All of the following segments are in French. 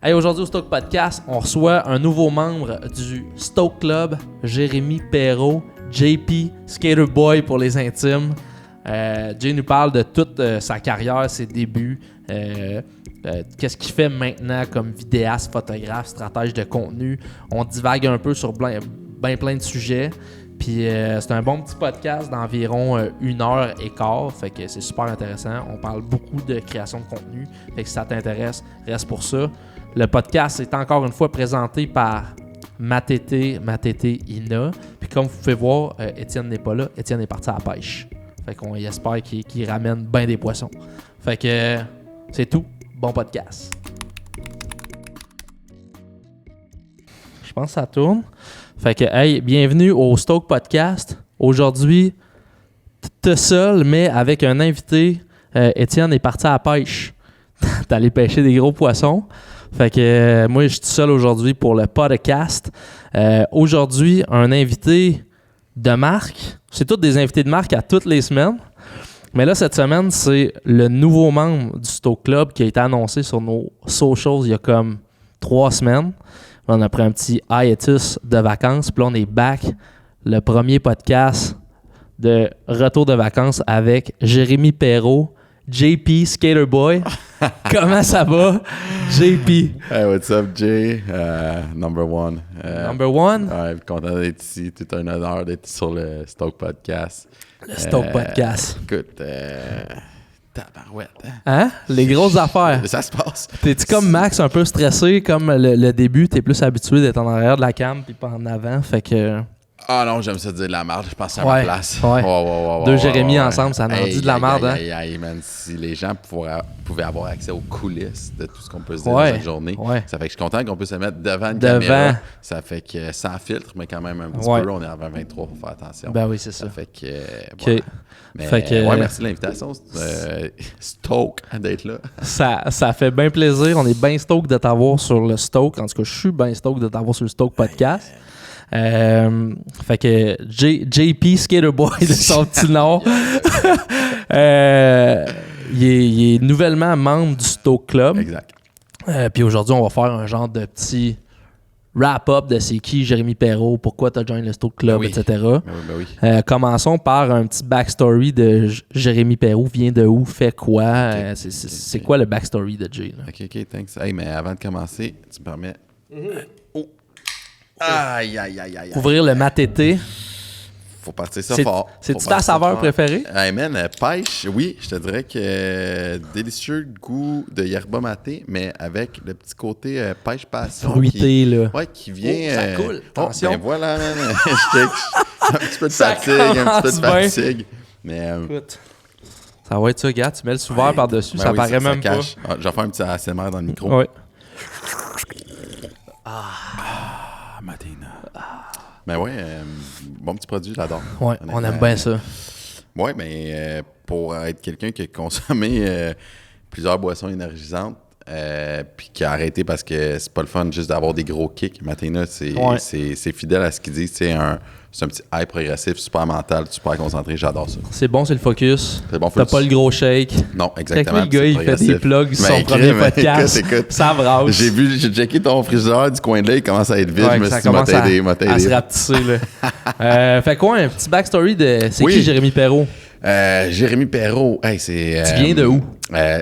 Hey, aujourd'hui au Stoke Podcast, on reçoit un nouveau membre du Stoke Club, Jérémy Perrault, JP, Skater Boy pour les intimes. Jay nous parle de toute sa carrière, ses débuts, qu'est-ce qu'il fait maintenant comme vidéaste, photographe, stratège de contenu. On divague un peu sur plein de sujets. Puis c'est un bon petit podcast d'environ 1h15, fait que c'est super intéressant. On parle beaucoup de création de contenu, fait que si ça t'intéresse, reste pour ça. Le podcast est encore une fois présenté par Matete Ina. Puis comme vous pouvez voir, Étienne n'est pas là. Étienne est parti à la pêche. Fait qu'on espère qu'il ramène bien des poissons. Fait que c'est tout. Bon podcast. Je pense que ça tourne. Fait que, hey, bienvenue au Stoke Podcast. Aujourd'hui, tout seul, mais avec un invité. Étienne est parti à la pêche. T'es allé pêcher des gros poissons. Fait que moi, je suis tout seul aujourd'hui pour le podcast. Aujourd'hui, un invité de marque. C'est tous des invités de marque à toutes les semaines. Mais là, cette semaine, c'est le nouveau membre du Stoke Club qui a été annoncé sur nos socials il y a comme 3 semaines. On a pris un petit hiatus de vacances. Puis là, on est back. Le premier podcast de retour de vacances avec Jérémy Perrault, JP, Skater Boy. Comment ça va, JP? Hey, what's up, Jay? Number one. Number one? Ouais, content d'être ici. Tout un honneur d'être sur le Stoke Podcast. Le Stoke Podcast. Écoute, tabarouette. Hein? Les grosses affaires. Ça se passe. T'es-tu comme Max, un peu stressé, comme le début? T'es plus habitué d'être en arrière de la cam puis pas en avant, fait que... Ah non, j'aime ça dire de la merde. Je pense à Ouais, ma place. ouais. Deux Jérémy ouais. ensemble, ça en dit de la merde, hein? Hey, man, si les gens pouvaient avoir accès aux coulisses de tout ce qu'on peut se dire Ouais, dans une journée, ouais. ça fait que je suis content qu'on puisse se mettre devant une caméra. Ça fait que sans filtre, mais quand même un petit Ouais. peu. On est à 2023, faut faire attention. Ben oui, c'est ça. Ça fait que... OK. voilà. Mais, Fait que, ouais, merci de l'invitation. Stoke d'être là. Ça fait bien plaisir. On est bien stoked de t'avoir sur le Stoke. En tout cas, je suis bien stoked de t'avoir sur le Stoke Podcast. Fait que JP Skater Boy de son petit nom. Il est nouvellement membre du Stoke Club. Exact. Puis aujourd'hui, on va faire un genre de petit wrap-up de c'est qui Jérémy Perrault, pourquoi tu as joint le Stoke Club, Oui. etc. Ben oui. Commençons par un petit backstory de Jérémy Perrault. Vient de où? Fait quoi? C'est quoi le backstory de Jay? Là? OK, thanks. Hey, mais avant de commencer, tu me permets... Oh! Aïe. Ouvrir le Matete. Faut partir ça fort. C'est-tu ta saveur préférée? Hey man, pêche, oui, je te dirais que délicieux goût de yerba maté, mais avec le petit côté pêche passion. Fruité, là. Ouais, qui vient... ça coule. Attention. Ben voilà, man. un petit peu de Ça fatigue, un petit peu de commence bien. fatigue. Mais... Écoute, ça va être ça, gars. Tu mets le sous-verre par-dessus, ben ça oui, paraît même pas. cache. Ah, je vais faire un petit ASMR dans le micro. Ouais. Matina. Ben ouais, bon petit produit, j'adore. Ouais, on aime bien ça. Ouais, mais pour être quelqu'un qui a consommé plusieurs boissons énergisantes, puis qui a arrêté parce que c'est pas le fun juste d'avoir des gros kicks. Matina, c'est fidèle à ce qu'ils disent. C'est un petit high progressif, super mental, super concentré. J'adore ça. C'est bon, c'est le focus. C'est bon, T'as pas le gros shake. Non, Fait exactement. que le gars, il fait des plugs sur son Ben, premier crème, podcast. écoute. Ça brasse. J'ai checké ton frigidaire du coin de là, il commence à être vide. Ouais, je me ça suis dit, m'a t'aider. à se rapetisser, là. Fait quoi, un petit backstory de... C'est qui Jérémy Perrault? Jérémy Perrault, hey, c'est... Tu viens de où?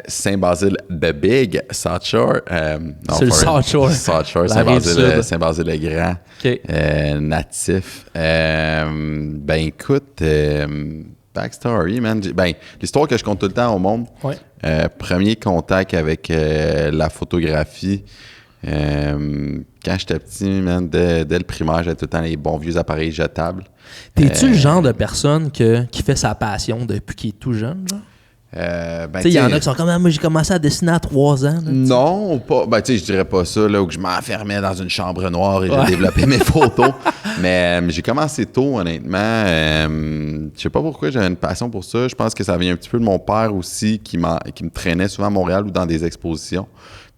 Saint-Basile de Big, South Shore. C'est le South Shore. South Shore, La rive sud. Saint-Basile-le-Grand. OK. Natif. Ben écoute, backstory, man. Ben, l'histoire que je compte tout le temps au monde. Ouais. Premier contact avec la photographie. Quand j'étais petit, man, dès le primaire, j'avais tout le temps les bons vieux appareils jetables. T'es-tu le genre de personne qui fait sa passion depuis qu'il est tout jeune, genre? Ben, Tu sais, il y en a qui sont comme moi, j'ai commencé à dessiner à 3 ans. Là, non, pas. Ben, tu sais, je dirais pas ça, là, où je m'enfermais dans une chambre noire et j'ai développé mes photos. Mais j'ai commencé tôt, honnêtement. Je sais pas pourquoi j'avais une passion pour ça. Je pense que ça vient un petit peu de mon père aussi, qui me traînait souvent à Montréal ou dans des expositions.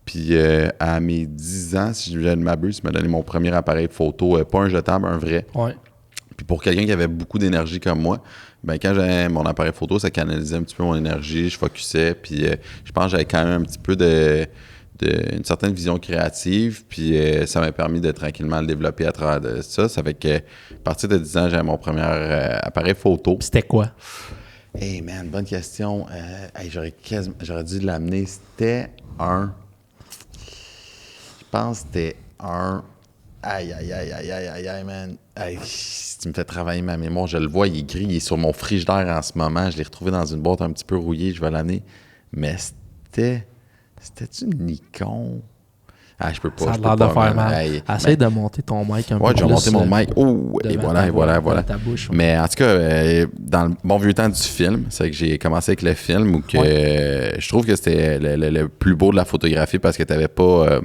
Puis à mes 10 ans, si je ne m'abuse, il m'a donné mon premier appareil photo, pas un jetable, un vrai. Ouais. Puis pour quelqu'un qui avait beaucoup d'énergie comme moi, ben quand j'avais mon appareil photo, ça canalisait un petit peu mon énergie, je focusais, puis je pense que j'avais quand même un petit peu de une certaine vision créative, puis ça m'a permis de tranquillement le développer à travers de ça. Ça fait que, à partir de 10 ans, j'avais mon premier appareil photo. C'était quoi? Hey man, bonne question. J'aurais dû l'amener. C'était un... Je pense que c'était un... Aïe, man. Aïe, tu me fais travailler ma mémoire. Je le vois, il est gris, il est sur mon frigidaire en ce moment. Je l'ai retrouvé dans une boîte un petit peu rouillée, je vais l'amener. Mais c'était-tu une Nikon? Ah, je peux pas. Ça a l'air de faire mal. Essaye de monter ton mic un peu plus. Ouais, je vais monter mon mic. Oh, et voilà. Ta bouche, Mais en tout cas, dans le bon vieux temps du film, c'est que j'ai commencé avec le film où que je trouve que c'était le plus beau de la photographie parce que tu n'avais pas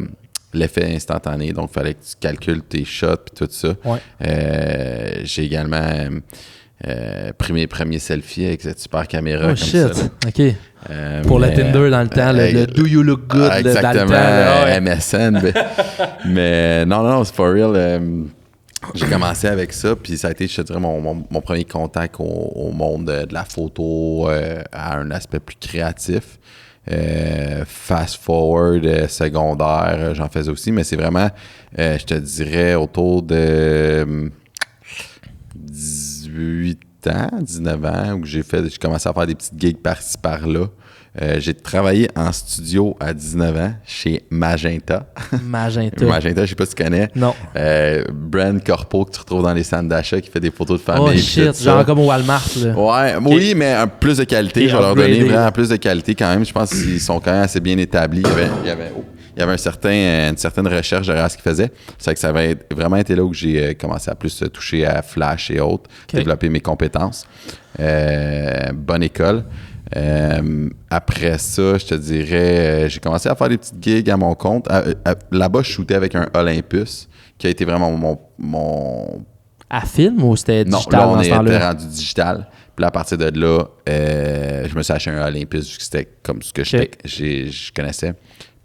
l'effet instantané. Donc, il fallait que tu calcules tes shots et tout ça. Ouais. J'ai également pris mes premiers selfies avec cette super caméra. Oh shit, ça, OK. Pour le Tinder dans le temps, le Do You Look Good exactement, dans le temps. MSN. mais non, c'est for real. J'ai commencé avec ça, puis ça a été, je te dirais, mon premier contact au monde de la photo, à un aspect plus créatif. Fast forward, secondaire, j'en faisais aussi, mais c'est vraiment, je te dirais, autour de 18 ans, 19 ans, où j'ai commencé à faire des petites gigs par-ci, par-là. J'ai travaillé en studio à 19 ans chez Magenta. Magenta, je sais pas si tu connais. Non. Brand corpo que tu retrouves dans les centres d'achat qui fait des photos de famille. Oh shit, genre comme au Walmart, là. Ouais, okay. Oui, mais plus de qualité. Je vais leur donner vraiment plus de qualité quand même. Je pense qu'ils sont quand même assez bien établis. Il y avait une certaine recherche derrière ce qu'ils faisaient. C'est que ça avait vraiment été là où j'ai commencé à plus toucher à Flash et autres, développer mes compétences. Bonne école. Après ça, je te dirais, j'ai commencé à faire des petites gigs à mon compte. Là-bas, je shootais avec un Olympus, qui a été vraiment mon... À film ou c'était digital? Non, là, on était rendu digital. Puis là, à partir de là, je me suis acheté un Olympus, vu que c'était comme ce que je connaissais.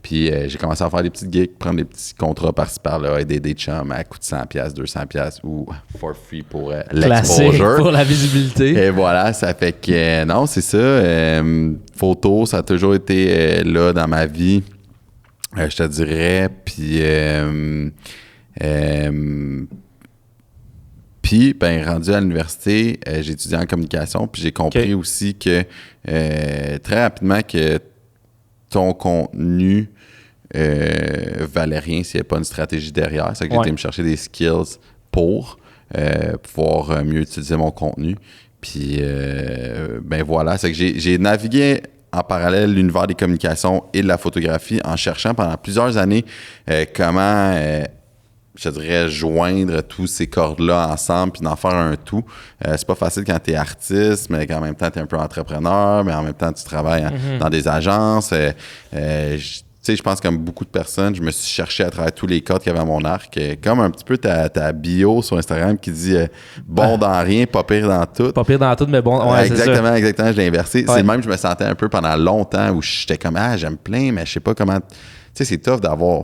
Puis j'ai commencé à faire des petites gigs, prendre des petits contrats par-ci par-là, aider des chums à coût de 100$, 200$ ou for free pour l'exposure. Pour la visibilité. Et voilà, ça fait que non, c'est ça. Photo, ça a toujours été là dans ma vie, je te dirais. Puis, rendu à l'université, j'ai étudié en communication, puis j'ai compris aussi que très rapidement que ton contenu valait rien s'il n'y avait pas une stratégie derrière. C'est que j'ai été me chercher des skills pour pouvoir mieux utiliser mon contenu. Puis, voilà, c'est que j'ai navigué en parallèle l'univers des communications et de la photographie en cherchant pendant plusieurs années comment, je dirais, joindre tous ces cordes-là ensemble puis d'en faire un tout. C'est pas facile quand tu es artiste, mais qu'en même temps, tu es un peu entrepreneur, mais en même temps, tu travailles dans des agences. Je pense comme beaucoup de personnes, je me suis cherché à travers tous les codes qu'il y avait à mon arc. Comme un petit peu ta bio sur Instagram qui dit bon dans rien, pas pire dans tout. Pas pire dans tout, mais bon. Ouais, exactement, je l'ai inversé. Ouais. C'est le même que je me sentais un peu pendant longtemps où j'étais comme j'aime plein, mais je sais pas comment. Tu sais, c'est tough d'avoir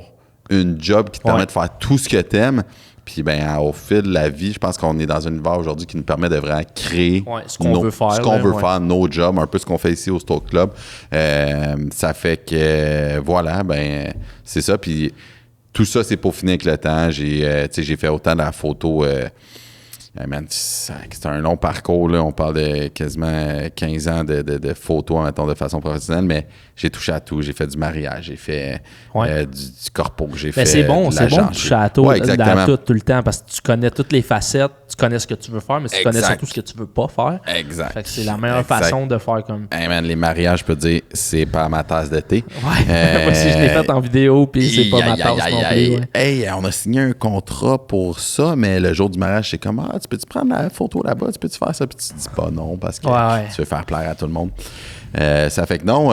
une job qui te permet de faire tout ce que t'aimes. Puis au fil de la vie, je pense qu'on est dans un univers aujourd'hui qui nous permet de vraiment créer ce qu'on veut faire, nos jobs, un peu ce qu'on fait ici au Stoke Club. Ça fait que c'est ça. Puis tout ça, c'est peaufiné avec le temps. J'ai fait autant de la photo. C'est un long parcours, là. On parle de quasiment 15 ans de photos, mettons, de façon professionnelle, mais j'ai touché à tout. J'ai fait du mariage, j'ai fait du corpo, j'ai fait c'est bon de toucher à tout, tout le temps, parce que tu connais toutes les facettes, tu connais ce que tu veux faire, mais tu connais surtout ce que tu veux pas faire. Exact. Fait que c'est la meilleure façon de faire comme... les mariages, je peux te dire, c'est pas ma tasse de thé. Ouais, moi aussi, je l'ai fait en vidéo, puis c'est pas ma tasse non plus. Hey, on a signé un contrat pour ça, mais le jour du mariage, c'est comme, tu peux-tu prendre la photo là-bas, tu peux-tu faire ça, puis tu dis pas non, parce que tu veux faire plaire à tout le monde. Ça fait que non,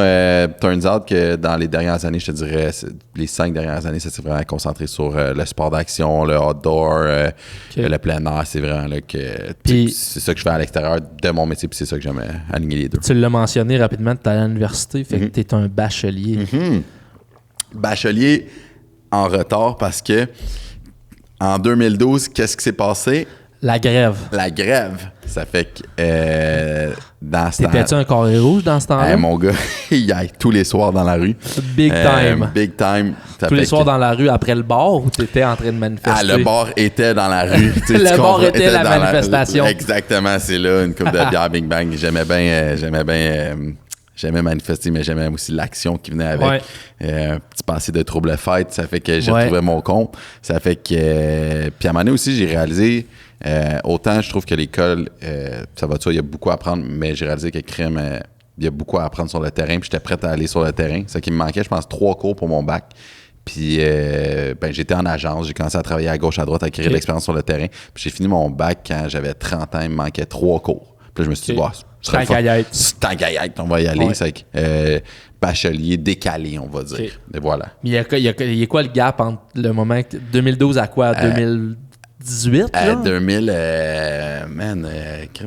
turns out que dans les dernières années, je te dirais, les 5 dernières années, ça s'est vraiment concentré sur le sport d'action, le outdoor, le plein air. C'est vraiment là que c'est ça que je fais à l'extérieur de mon métier, puis c'est ça que j'aime aligner les deux. Tu l'as mentionné rapidement, tu es à l'université, fait que tu es un bachelier. Bachelier en retard parce que en 2012, qu'est-ce qui s'est passé? La grève. La grève. Ça fait que dans ce temps... T'étais-tu un carré rouge dans ce temps-là? Mon gars, il y a tous les soirs dans la rue. Big time. Big time. Tous les soirs dans la rue après le bar ou t'étais en train de manifester? Le bar était dans la rue. Le bar était la manifestation. Exactement, c'est là, une coupe de bière Big Bang. J'aimais manifester, mais j'aimais aussi l'action qui venait avec. Un petit passé de trouble fête, ça fait que j'ai retrouvé mon compte. Ça fait que... puis à un moment donné aussi, j'ai réalisé... autant je trouve que l'école, ça va de soi, il y a beaucoup à apprendre, mais j'ai réalisé que crème, il y a beaucoup à apprendre sur le terrain, puis j'étais prêt à aller sur le terrain. C'est ça qui me manquait, je pense, 3 cours pour mon bac. Puis j'étais en agence, j'ai commencé à travailler à gauche, à droite, à acquérir de l'expérience sur le terrain. Puis j'ai fini mon bac quand j'avais 30 ans, il me manquait 3 cours. Puis là, je me suis dit, c'est en gaillette, on va y aller. C'est bachelier décalé, on va dire. Et voilà. Mais il y a quoi le gap entre le moment 2012 à quoi? 2018? 2000,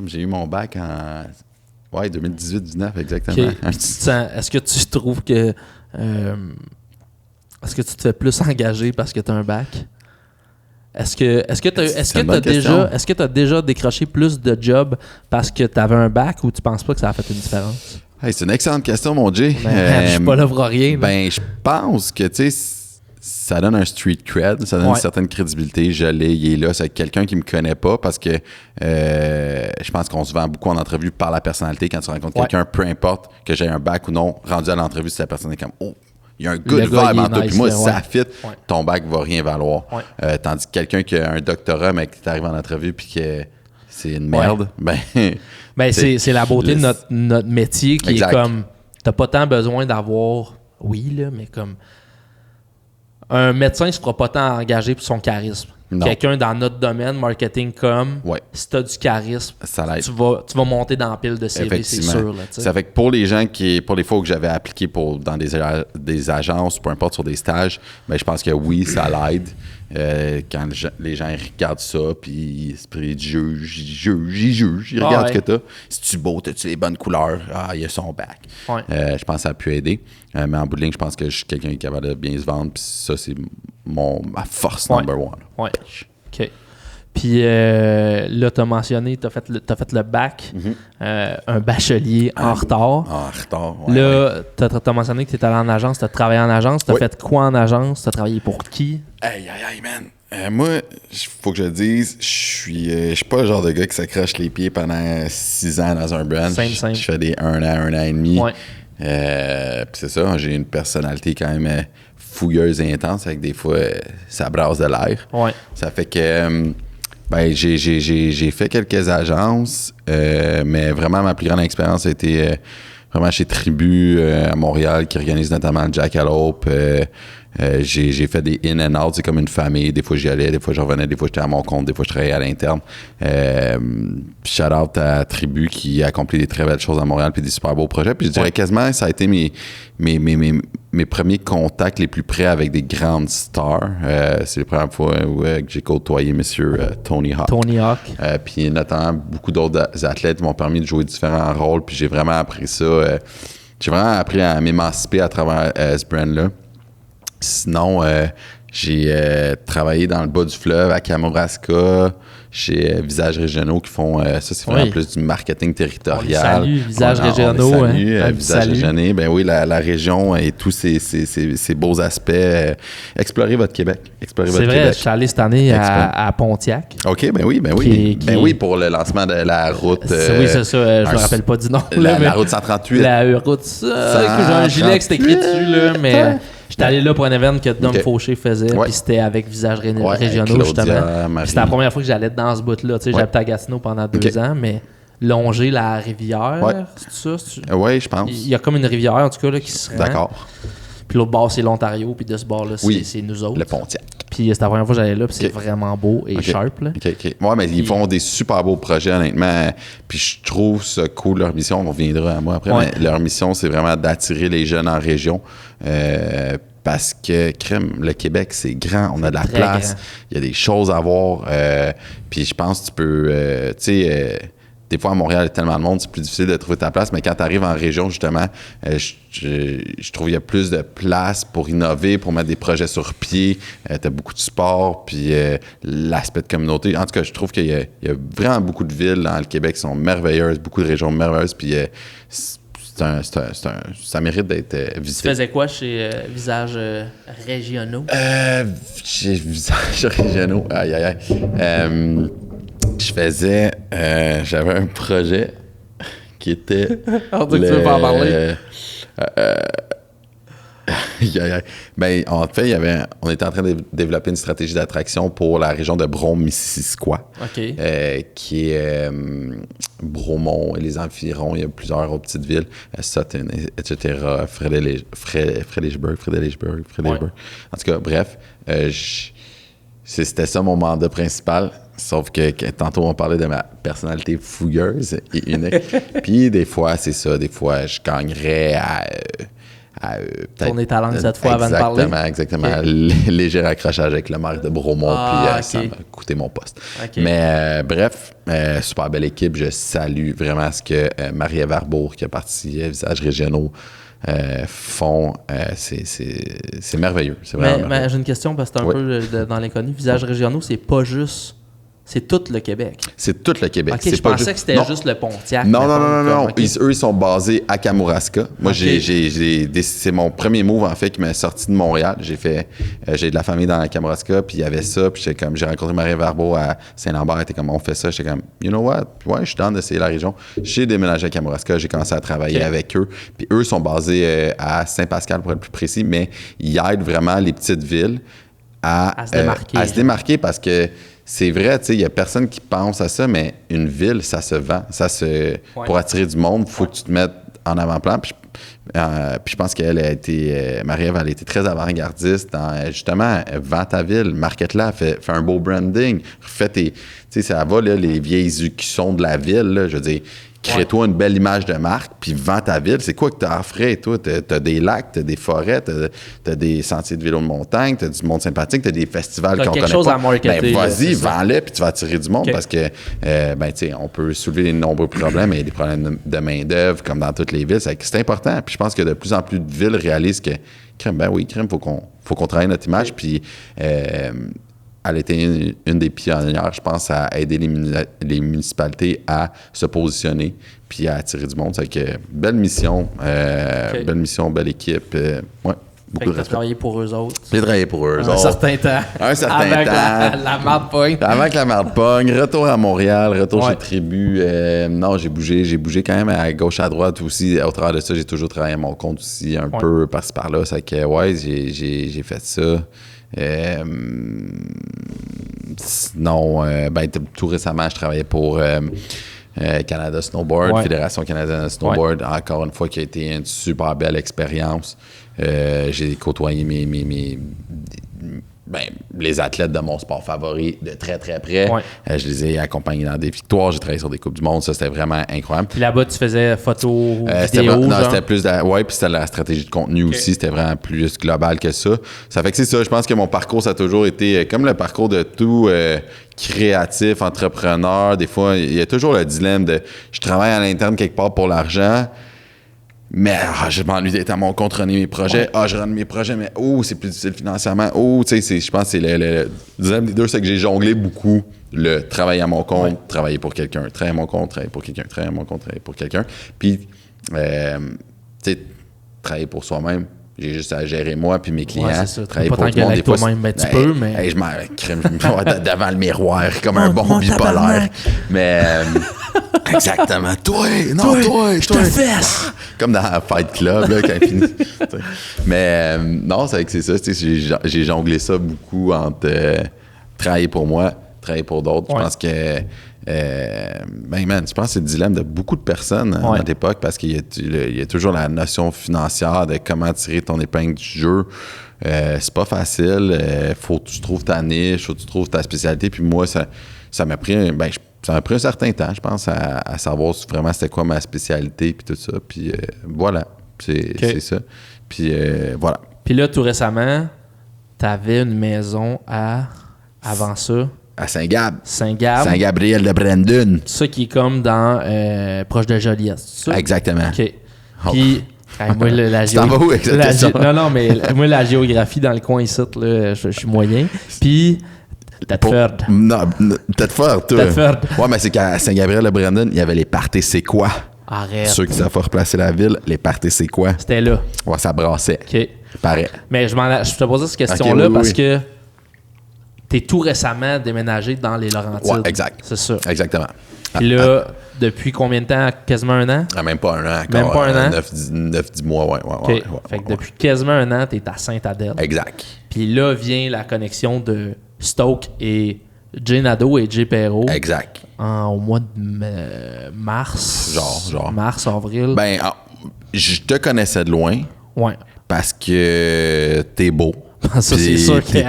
j'ai eu mon bac en 2018-19 exactement. Okay. Puis tu te sens, est-ce que tu trouves que est-ce que tu te fais plus engagé parce que tu as un bac? Est-ce que tu as déjà décroché plus de jobs parce que tu avais un bac ou tu penses pas que ça a fait une différence? Hey, c'est une excellente question, mon Jay. Je suis pas là pour rien. Je pense que ça donne un street cred, ça donne une certaine crédibilité. Il est là, c'est quelqu'un qui me connaît pas parce que je pense qu'on se vend beaucoup en entrevue par la personnalité. Quand tu rencontres quelqu'un, peu importe que j'ai un bac ou non, rendu à l'entrevue, si la personne est comme « Oh, il y a un good vibe en toi. » Puis moi, si ça fit, ton bac va rien valoir. Tandis que quelqu'un qui a un doctorat, mais qui t'arrive en entrevue puis que c'est une merde, c'est la beauté de notre métier qui est comme... T'as pas tant besoin d'avoir... Oui, là, mais comme... Un médecin ne se fera pas tant engager pour son charisme. Non. Quelqu'un dans notre domaine, marketing si tu as du charisme, tu vas monter dans la pile de CV, c'est sûr. Là, ça fait que pour les gens pour les fois que j'avais appliqué dans des agences, peu importe sur des stages, je pense que oui, ça l'aide. Quand les gens regardent ça, puis ils jugent, ils regardent ce que t'as. Si tu es beau, as-tu les bonnes couleurs? Il y a son bac. Je pense que ça a pu aider. Mais en bout de ligne, je pense que je suis quelqu'un qui est capable de bien se vendre, puis ça, c'est ma force number one. Ouais. OK. Puis là, tu as mentionné, tu as fait le bac, un bachelier en retard. En retard, Là, tu as mentionné que tu étais allé en agence, tu as travaillé en agence. Tu as fait quoi en agence? Tu as travaillé pour qui? Hey, man. Moi, faut que je le dise, je suis pas le genre de gars qui s'accroche les pieds pendant 6 ans dans un brand. Je fais des 1 an et demi. Puis c'est ça, j'ai une personnalité quand même fouilleuse et intense, avec des fois, ça brasse de l'air. Ça fait que... j'ai fait quelques agences, mais vraiment ma plus grande expérience a été vraiment chez Tribu à Montréal, qui organise notamment le Jackalope. J'ai fait des in and out, c'est comme une famille. Des fois j'y allais, des fois je revenais, des fois j'étais à mon compte, des fois je travaillais à l'interne. Shout out à Tribu qui a accompli des très belles choses à Montréal puis des super beaux projets. Puis je dirais quasiment ça a été mes premiers contacts les plus près avec des grandes stars. C'est la première fois où j'ai côtoyé monsieur Tony Hawk. Puis notamment beaucoup d'autres athlètes m'ont permis de jouer différents rôles. Puis j'ai vraiment appris ça. J'ai vraiment appris à m'émanciper à travers ce brand-là. Sinon, j'ai travaillé dans le bas du fleuve à Kamouraska, chez Visages Régionaux qui font ça, c'est vraiment plus du marketing territorial. Salut, Visages Régionaux. Visages Régionaux. Ben oui, la région et tous ces beaux aspects. Explorez votre Québec. C'est vrai, je suis allé cette année à Pontiac. OK, ben oui. Ben oui, pour le lancement de la route. Oui, c'est ça, je me rappelle pas du nom. La route 138. La route que j'ai un gilet qui c'était écrit dessus, là, mais... J'étais allé là pour un événement que Dom Fauché faisait, puis c'était avec Visages Régionaux, justement. C'était la première fois que j'allais dans ce bout-là. J'habitais à Gatineau pendant 2 ans, mais longer la rivière, c'est ça? Oui, je pense. Il y a comme une rivière, en tout cas, là, qui se rend. D'accord. Puis l'autre bord, c'est l'Ontario, puis de ce bord-là, c'est nous autres. Le Pontiac. Puis c'était la première fois que j'allais là, puis c'est vraiment beau et sharp. Là. Ouais, mais ils font des super beaux projets, honnêtement. Puis je trouve ça cool, leur mission. On reviendra à moi après, mais leur mission, c'est vraiment d'attirer les jeunes en région. Parce que, le Québec, c'est grand. On a de la place. Il y a des choses à voir. Puis je pense que tu peux... des fois, à Montréal, il y a tellement de monde, c'est plus difficile de trouver ta place. Mais quand tu arrives en région, justement, je trouve qu'il y a plus de place pour innover, pour mettre des projets sur pied. Tu as beaucoup de support, puis l'aspect de communauté. En tout cas, je trouve qu'il y a vraiment beaucoup de villes dans le Québec qui sont merveilleuses, beaucoup de régions merveilleuses, puis ça mérite d'être visité. Tu faisais quoi chez Visages Régionaux? Chez Visages Régionaux, aïe, aïe, aïe. J'avais un projet qui était. Alors, tu veux pas en parler? Ben, en fait, on était en train de développer une stratégie d'attraction pour la région de Brome-Missisquoi, qui est Bromont et les environs. Il y a plusieurs autres petites villes, Sutton, etc., Fredericksburg. Ouais. En tout cas, bref, c'était ça mon mandat principal. Sauf que tantôt, on parlait de ma personnalité fougueuse et unique. Puis des fois, c'est ça. Des fois, je gagnerais à tourner ta langue cette fois avant de parler. Exactement. Léger accrochage avec le maire de Bromont, puis ça m'a coûté mon poste. Okay. Mais bref, super belle équipe. Je salue vraiment ce que Marie-Ève Arbour, qui a parti Visages Régionaux, font. C'est merveilleux. C'est vraiment mais j'ai une question parce que c'est un peu dans l'inconnu. Visages Régionaux, c'est pas juste... C'est tout le Québec. C'est tout le Québec. OK, je pensais que c'était juste le Pontiac. Non. Okay. Eux, ils sont basés à Kamouraska. Moi, c'est mon premier move, en fait, qui m'a sorti de Montréal. J'ai de la famille dans la Kamouraska, puis il y avait ça, puis j'ai rencontré Marie Verbeau à Saint-Lambert, elle était comme, on fait ça. J'étais comme, you know what? Ouais, je suis dans d'essayer la région. J'ai déménagé à Kamouraska, j'ai commencé à travailler avec eux. Puis eux sont basés à Saint-Pascal, pour être plus précis, mais ils aident vraiment les petites villes à se démarquer parce que c'est vrai, tu sais, il n'y a personne qui pense à ça, mais une ville, ça se vend. Pour attirer du monde, il faut que tu te mettes en avant-plan. Puis je pense qu'elle a été, Marie-Ève, elle a été très avant-gardiste dans, justement, vends ta ville, market-la, fais un beau branding, refais tu sais, ça va, là, les vieilles écussons de la ville, là, je veux dire, crée-toi une belle image de marque, puis vends ta ville. C'est quoi que tu as à offrir, toi? T'as des lacs, t'as des forêts, t'as des sentiers de vélo de montagne, t'as du monde sympathique, t'as des festivals qu'on connaît pas. Chose à marketer. Ben, vas-y, vends-le, puis tu vas attirer du monde parce que, ben, tu sais, on peut soulever de nombreux problèmes, mais il y a des problèmes de main-d'œuvre, comme dans toutes les villes. C'est important. Puis je pense que de plus en plus de villes réalisent que, faut qu'on travaille notre image, puis elle était une des pionnières, je pense, à aider les municipalités à se positionner puis à attirer du monde. C'est que belle mission, belle équipe. Beaucoup de respect. Travaillé pour eux autres. J'ai travaillé pour eux autres. Un certain temps. Avec la marde pogne. Avant que la marde pogne. Retour à Montréal, retour chez Tribu. Non, j'ai bougé quand même à gauche, à droite aussi. Au travers de ça, j'ai toujours travaillé à mon compte aussi, un peu par-ci par-là. C'est que, j'ai fait ça. Sinon, tout récemment, je travaillais pour Canada Snowboard, Fédération canadienne de snowboard, encore une fois, qui a été une super belle expérience. J'ai côtoyé les athlètes de mon sport favori de très, très près. Je les ai accompagnés dans des victoires. J'ai travaillé sur des Coupes du Monde. Ça, c'était vraiment incroyable. Puis là-bas, tu faisais photos, vidéos, c'était plus... puis c'était la stratégie de contenu aussi. C'était vraiment plus global que ça. Ça fait que c'est ça. Je pense que mon parcours, ça a toujours été comme le parcours de tout créatif, entrepreneur. Des fois, il y a toujours le dilemme de je travaille à l'interne quelque part pour l'argent, mais je m'ennuie d'être à mon compte, runner mes projets. Je run mes projets, mais c'est plus difficile financièrement. Tu sais, je pense que c'est le deuxième des deux, c'est que j'ai jonglé beaucoup le travailler à mon compte, travailler pour quelqu'un, travailler à mon compte, travailler pour quelqu'un, travailler à mon compte, travailler pour quelqu'un. Puis, tu sais, travailler pour soi-même. J'ai juste à gérer moi puis mes clients. C'est ça. Travailler pas pour tout le monde. Des fois, toi-même, mais tu peux, mais... je me vois devant le miroir comme un bon bipolaire. Mais... exactement. Toi, je te fesse! Comme dans Fight Club, là, quand il finit. Mais non, c'est ça. J'ai jonglé ça beaucoup entre travailler pour moi, travailler pour d'autres. Je pense que... je pense que c'est le dilemme de beaucoup de personnes à notre époque parce qu'il y a toujours la notion financière de comment tirer ton épingle du jeu. C'est pas facile. Faut que tu trouves ta niche, faut que tu trouves ta spécialité. Puis moi, ça m'a pris un certain temps, je pense, à savoir vraiment c'était quoi ma spécialité puis tout ça. Puis voilà, c'est ça. Puis voilà. Puis là, tout récemment, t'avais une maison avant ça. À Saint-Gab. Saint-Gab. Saint-Gabriel de Brandon. Ça qui est comme dans proche de Joliette, c'est ça? Exactement. OK. Puis, moi, Tu t'en vas où avec cette question? Non, mais moi, la géographie dans le coin ici, là, je suis moyen. Puis, Thetford. Non, Thetford, toi. Thetford. Ouais, mais c'est qu'à Saint-Gabriel-de-Brandon, il y avait les parties C'est quoi? Arrête. Ceux qui savent pas replacer la ville, les parties C'est quoi? C'était là. Ouais, ça brassait. OK. Pareil. Mais je te posais cette question-là oui, parce oui. que t'es tout récemment déménagé dans les Laurentides. Ouais, exact. C'est ça. Exactement. Puis là, depuis combien de temps? Quasiment un an? Même pas un an encore. Même pas un an? 9-10 mois, ouais. OK. Fait que depuis quasiment un an, t'es à Sainte-Adèle. Exact. Puis là vient la connexion de Stoke et Jay Nadeau et Jay Perrault Exact. au mois de mars. Genre. Mars, avril. Ben, je te connaissais de loin Ouais. parce que t'es beau. Ça, c'est Puis sûr que...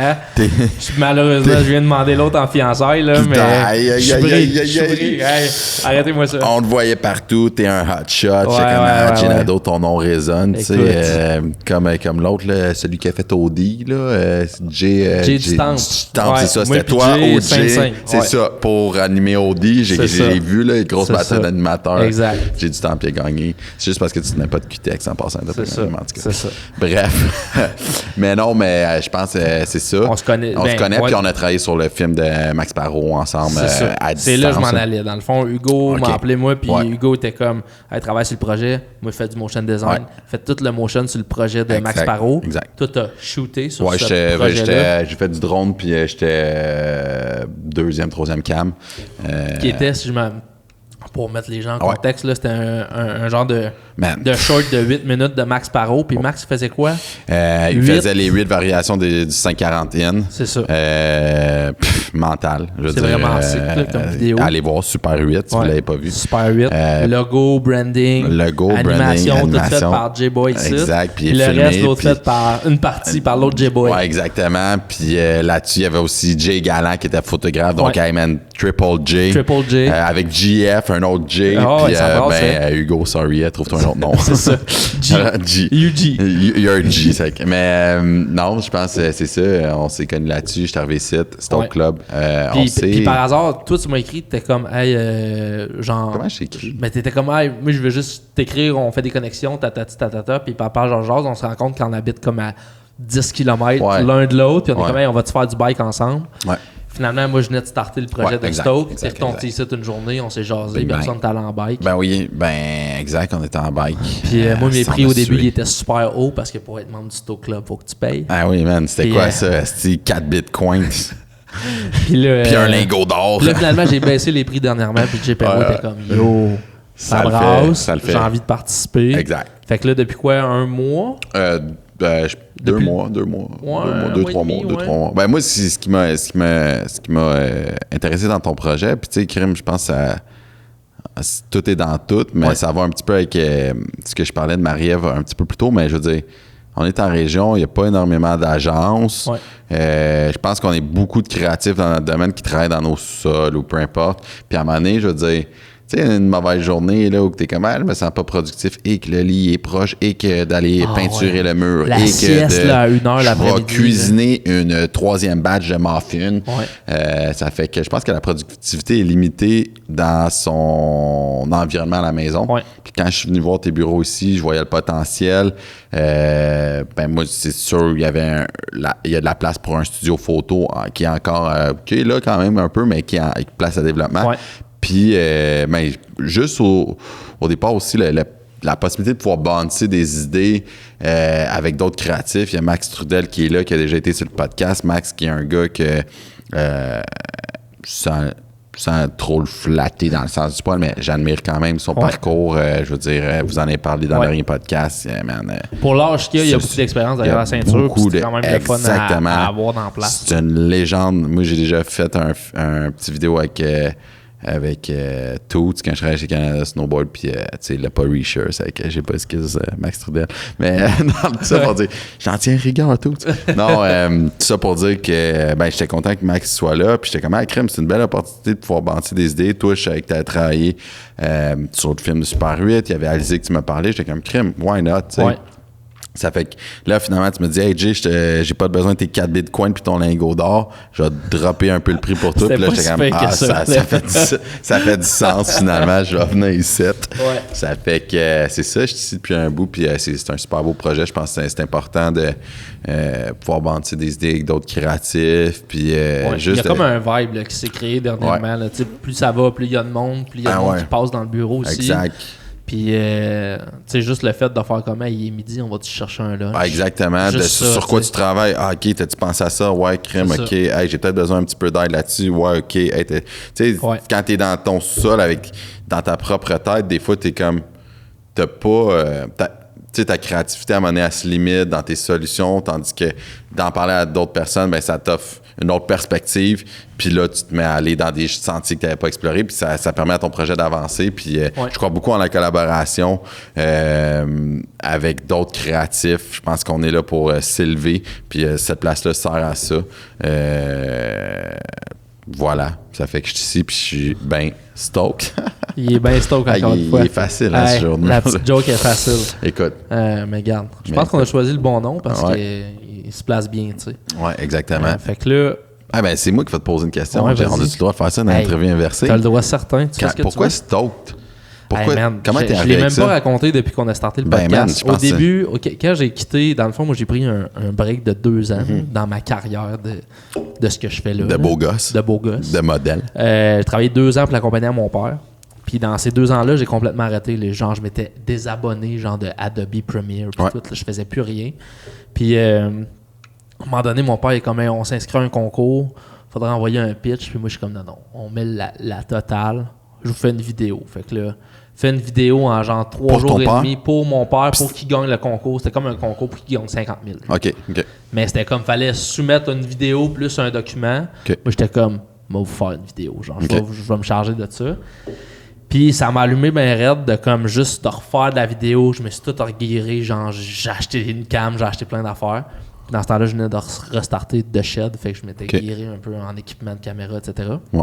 Malheureusement, je viens de demander l'autre en fiançailles, là, mais... Je suis pris. Hey, arrêtez-moi ça. On te voyait partout, t'es un hot shot. Ouais, J'étais comme ouais. Nado, ton nom résonne. Tu sais, comme l'autre, là, celui qui a fait OD, là, Jay Distamp. C'est ça, Moi, c'était puis toi, Jay, OG. 5-5. C'est ça, pour animer OD, j'ai vu, là, une grosse C'est bataille ça. d'animateurs. Exact. J'ai du temps, puis il a gagné. C'est juste parce que tu tenais pas de QTX en passant. C'est ça. C'est ça. Bref. Mais non, mais je pense que c'est ça. On se connaît. Puis on a travaillé sur le film de Max Parot ensemble à distance. C'est là que je m'en allais. Dans le fond, Hugo m'a appelé moi, puis Ouais. Hugo était comme, hey, travaille sur le projet. Moi, je fais du motion design. Fait tout le motion sur le projet de Max Parot. Exact. Toi, t'as shooté sur Ouais, ce projet-là. j'ai fait du drone, puis j'étais deuxième, troisième cam. Qui était, si je m'en... Pour mettre les gens en contexte, là, c'était un genre de short de 8 minutes de Max Parot. Puis Max faisait quoi? Il faisait les 8 variations du 540N. C'est ça. Mental. C'est vraiment sick, là, comme vidéo. Allez voir Super 8 si vous ne l'avez pas vu. Super 8. Logo, branding, animation, tout fait par J-Boy ici. Exact. Puis le filmé, reste, l'autre fait par une partie par l'autre J-Boy. Ouais, exactement. Puis là-dessus, il y avait aussi Jay Galant qui était photographe. Donc, hey man, Triple J. Avec GF, un autre J. Puis Hugo, sorry, trouve-toi un autre nom. C'est ça. G. UG. You're G. Mais non, je pense que c'est ça. On s'est connus là-dessus. Je suis arrivé ici, Stoke Club. Puis par hasard, toi, tu m'as écrit, t'étais comme, hey, genre. Comment je t'ai écrit? Mais t'étais comme, hey, moi, je veux juste t'écrire, on fait des connexions, tatata. Puis papa, genre, on se rend compte qu'on habite comme à 10 km l'un de l'autre. Puis on est comme, hey, on va-tu faire du bike ensemble? Ouais. Finalement, moi, je venais de starter le projet de Stoke. C'est retombé ici une journée, on s'est jasé, puis personne n'était allé en bike. Ben oui, exact, on était en bike. Puis moi, mes prix au début, ils étaient super hauts parce que pour être membre du Stoke Club, il faut que tu payes. Ah oui, man, c'était quoi ça? C'était 4 bitcoins. Puis un lingot d'or. Puis là, finalement, j'ai baissé les prix dernièrement, puis Jay Perrault était comme, yo, ça brasse, j'ai envie de participer. Exact. Fait que là, depuis quoi, un mois? 2 mois, 3 mois. Ben moi, c'est ce qui m'a intéressé dans ton projet. Puis tu sais, Crime, je pense que tout est dans tout, mais ça va un petit peu avec ce que je parlais de Marie-Ève un petit peu plus tôt, mais je veux dire, on est en région, il n'y a pas énormément d'agences. Je pense qu'on est beaucoup de créatifs dans notre domaine qui travaillent dans nos sols ou peu importe. Puis à un moment donné, je veux dire, tu sais, une mauvaise journée là, où t'es comme, je me sens pas productif et que le lit est proche et que d'aller peinturer le mur la et sieste, que là, à 1h l'après-midi, cuisiner une 3e batch de muffins. Ça fait que je pense que la productivité est limitée dans son environnement à la maison. Puis quand je suis venu voir tes bureaux ici, je voyais le potentiel. Ben moi, c'est sûr, il y a de la place pour un studio photo qui est encore, qui est là quand même un peu, mais qui a place à développement. Puis, juste au départ aussi, la possibilité de pouvoir bouncer des idées avec d'autres créatifs. Il y a Max Trudel qui est là, qui a déjà été sur le podcast. Max, qui est un gars que sans trop le flatter dans le sens du poil, mais j'admire quand même son parcours. Je veux dire, vous en avez parlé dans le dernier podcast. Pour l'âge qu'il y a beaucoup d'expérience derrière la ceinture. C'est quand même le fun à avoir dans la place. C'est une légende. Moi, j'ai déjà fait un petit vidéo avec Toots quand je travaillais chez Canada Snowboard, puis tu sais, il l'a pas reassure, c'est que j'ai pas excuse Max Trudel. Mais non, tout ça pour dire, j'en tiens rigueur, Toots. Non, tout ça pour dire que j'étais content que Max soit là, puis j'étais comme, crème, c'est une belle opportunité de pouvoir bâtir des idées. Toi, je savais que tu as travaillé sur le film de Super 8, il y avait Alizé que tu m'as parlé, j'étais comme, crème, why not, tu sais. Ça fait que là, finalement, tu me dis, hey Jay, j'ai pas besoin de tes 4 bitcoins puis ton lingot d'or. Je vais dropper un peu le prix pour tout. Puis là, j'étais comme, ça fait du sens finalement. Je vais venir ici. Ouais. Ça fait que c'est ça, je suis ici depuis un bout. Puis c'est un super beau projet. Je pense que c'est important de pouvoir bâtir des idées avec d'autres créatifs. Puis juste. Il y a comme un vibe là, qui s'est créé dernièrement. Là. Plus ça va, plus il y a de monde, plus il y a de monde qui passe dans le bureau aussi. Exact. Puis, tu sais, juste le fait de faire comme, il est midi, on va te chercher un lunch. Ah, exactement. Sur quoi tu travailles? Ah, OK, t'as-tu pensé à ça? Ouais, crème, OK. Hey, j'ai peut-être besoin un petit peu d'aide là-dessus. Ouais, OK. Hey, tu sais, quand t'es dans ton sol, dans ta propre tête, des fois, t'es comme, t'as pas... tu sais, ta créativité, à un moment donné, elle se limite dans tes solutions, tandis que d'en parler à d'autres personnes, ben ça t'offre une autre perspective. Puis là, tu te mets à aller dans des sentiers que tu n'avais pas explorés. Puis ça permet à ton projet d'avancer. Puis je crois beaucoup en la collaboration avec d'autres créatifs. Je pense qu'on est là pour s'élever. Puis cette place-là sert à ça. Voilà. Ça fait que je suis ici. Puis je suis bien stoked. Il est bien stoked encore une fois. Il est facile, hein, ce jour. La petite joke est facile. Écoute. Mais regarde, je pense qu'on a choisi le bon nom parce qu'il se place bien, tu sais. Ouais, exactement. Fait que là... Ah ben c'est moi qui vais te poser une question. Ouais, on a-tu le droit de faire ça dans l'interview inversée? T'as le droit certain. Pourquoi stoked? Comment t'es arrivé? Je l'ai même pas raconté depuis qu'on a starté le podcast. Au début, quand j'ai quitté, dans le fond, moi j'ai pris un break de 2 ans dans ma carrière de ce que je fais là. De beau gosse. De beau gosse. De modèle. J'ai travaillé 2 ans pour l'accompagner à mon père. Puis dans ces 2 ans-là, j'ai complètement arrêté. Genre, je m'étais désabonné, genre de Adobe Premiere, puis tout. Là, je faisais plus rien. Puis à un moment donné, mon père est comme, on s'inscrit à un concours, faudrait envoyer un pitch. Puis moi, je suis comme, non, on met la totale. Je vous fais une vidéo. Fait que là, fais une vidéo en genre 3 jours et demi pour mon père, pour qu'il gagne le concours. C'était comme un concours pour qu'il gagne 50 000. OK. Mais c'était comme, fallait soumettre une vidéo plus un document. Moi, j'étais comme, moi, vous faire une vidéo. Genre, je vais me charger de ça. Puis ça m'a allumé ben raide de comme juste de refaire de la vidéo. Je me suis tout reguiré. Genre, j'ai acheté une cam, j'ai acheté plein d'affaires. Puis dans ce temps-là, je venais de restarter de Shed. Fait que je m'étais guiré un peu en équipement de caméra, etc. Ouais.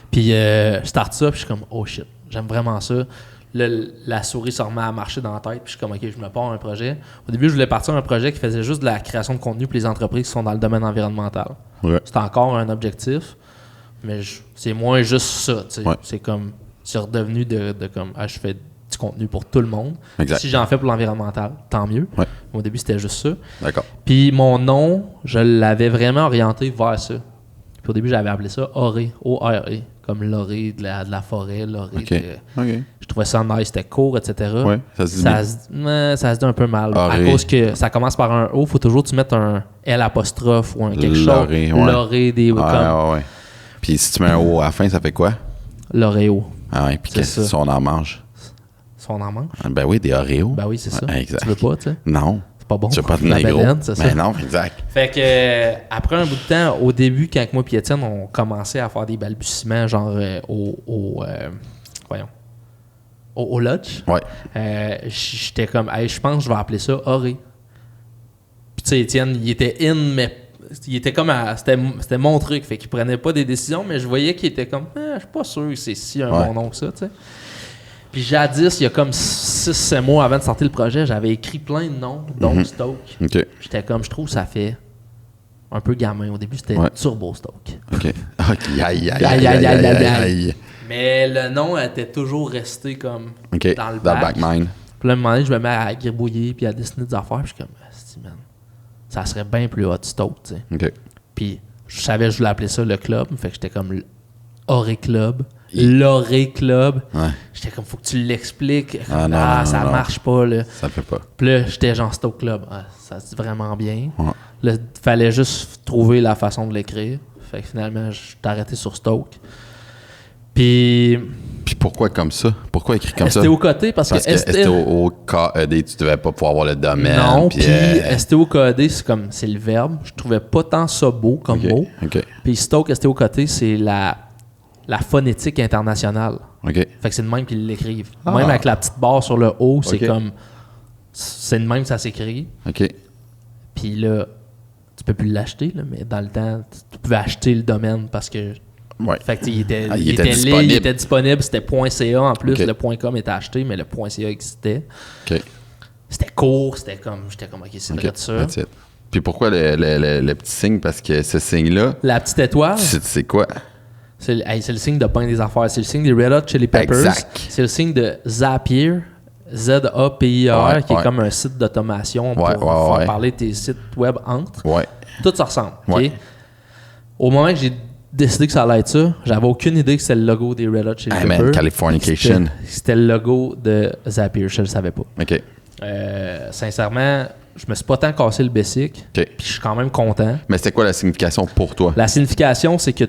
Puis je starte ça, puis je suis comme, oh shit, j'aime vraiment ça. Là, la souris se remet à marcher dans la tête, puis je suis comme, OK, je me pars un projet. Au début, je voulais partir un projet qui faisait juste de la création de contenu pour les entreprises qui sont dans le domaine environnemental. Ouais. C'était encore un objectif, mais c'est moins juste ça. C'est comme, c'est redevenu de comme, je fais du contenu pour tout le monde. Exact. Si j'en fais pour l'environnemental, tant mieux. Ouais. Au début, c'était juste ça. D'accord. Puis mon nom, je l'avais vraiment orienté vers ça. Puis au début, j'avais appelé ça Oré, O-R-E, comme l'orée de la forêt, l'orée de... Je trouvais ça nice, c'était court, etc. Ouais, ça se dit un peu mal. Oré. À cause que ça commence par un O, il faut toujours que tu mettes un L apostrophe ou un quelque chose. L'orée, des... Ouais. Puis si tu mets un O à la fin, ça fait quoi? L'Oreo. Ah ouais, puis qu'est-ce qu'on en mange? On en mange? Ben oui, des Oreos. Ben oui, c'est ça. Exact. Tu veux pas, tu sais? Non. C'est pas bon. Tu veux pas tenir gros. C'est ça. Ben non, exact. Fait que après un bout de temps, au début, quand moi et Étienne, on commençait à faire des balbutiements, genre au lodge. Ouais. J'étais comme, je pense que je vais appeler ça Oré. Puis tu sais, Étienne, il était mais il était comme c'était mon truc. Fait qu'il prenait pas des décisions, mais je voyais qu'il était comme, je suis pas sûr que c'est si un bon nom que ça, tu sais. Puis jadis, il y a comme 6-7 mois avant de sortir le projet, j'avais écrit plein de noms, dont Stoke. Okay. J'étais comme, je trouve que ça fait un peu gamin. Au début, c'était Turbo Stoke. OK. Aïe. Mais le nom était toujours resté comme dans le backmind. Puis là, à un moment donné, je me mets à gribouiller puis à dessiner des affaires. Puis je suis comme, man, ça serait bien plus hot Stoke, tu sais. OK. Puis je savais que je voulais appeler ça le club. Fait que j'étais comme Oré Club. L'Oré Club. Ouais. J'étais comme, faut que tu l'expliques. Ça marche pas, là. Ça le fait pas. Puis là, j'étais genre Stoke Club. Ça se dit vraiment bien. Ouais. Là, il fallait juste trouver la façon de l'écrire. Fait que finalement, je t'ai arrêté sur Stoke. Puis pourquoi comme ça? Pourquoi écrit comme ça? STO Codé, parce que STO Codé, tu devais pas pouvoir avoir le domaine. Non, puis STO Codé, c'est le verbe. Je trouvais pas tant ça beau comme mot. Okay. Puis Stoke, STO Codé, c'est la phonétique internationale. Okay. Fait que c'est de même qu'ils l'écrivent. Même avec la petite barre sur le haut, c'est comme... C'est de même que ça s'écrit. OK. Puis là, tu peux plus l'acheter, là, mais dans le temps, tu pouvais acheter le domaine parce que... Ouais. Fait que il était disponible. Il était disponible. C'était .ca en plus. Le .com était acheté, mais le .ca existait. OK. c'était court, j'étais comme, OK, c'est vrai de ça. That's it. Puis pourquoi le petit signe? Parce que ce signe-là... La petite étoile, C'est quoi? c'est le signe de pain des affaires. C'est le signe des Red Hot Chili Peppers. Exact. C'est le signe de Zapier, Z-A-P-I-R, qui est comme un site d'automation pour faire parler tes sites web entre. Ouais. Tout ça ressemble. Ouais. OK? Au moment que j'ai décidé que ça allait être ça, j'avais aucune idée que c'était le logo des Red Hot Chili Peppers. Man, Californication. C'était le logo de Zapier, je le savais pas. OK. Sincèrement, je me suis pas tant cassé le basic, puis je suis quand même content. Mais c'était quoi la signification pour toi? La signification, c'est que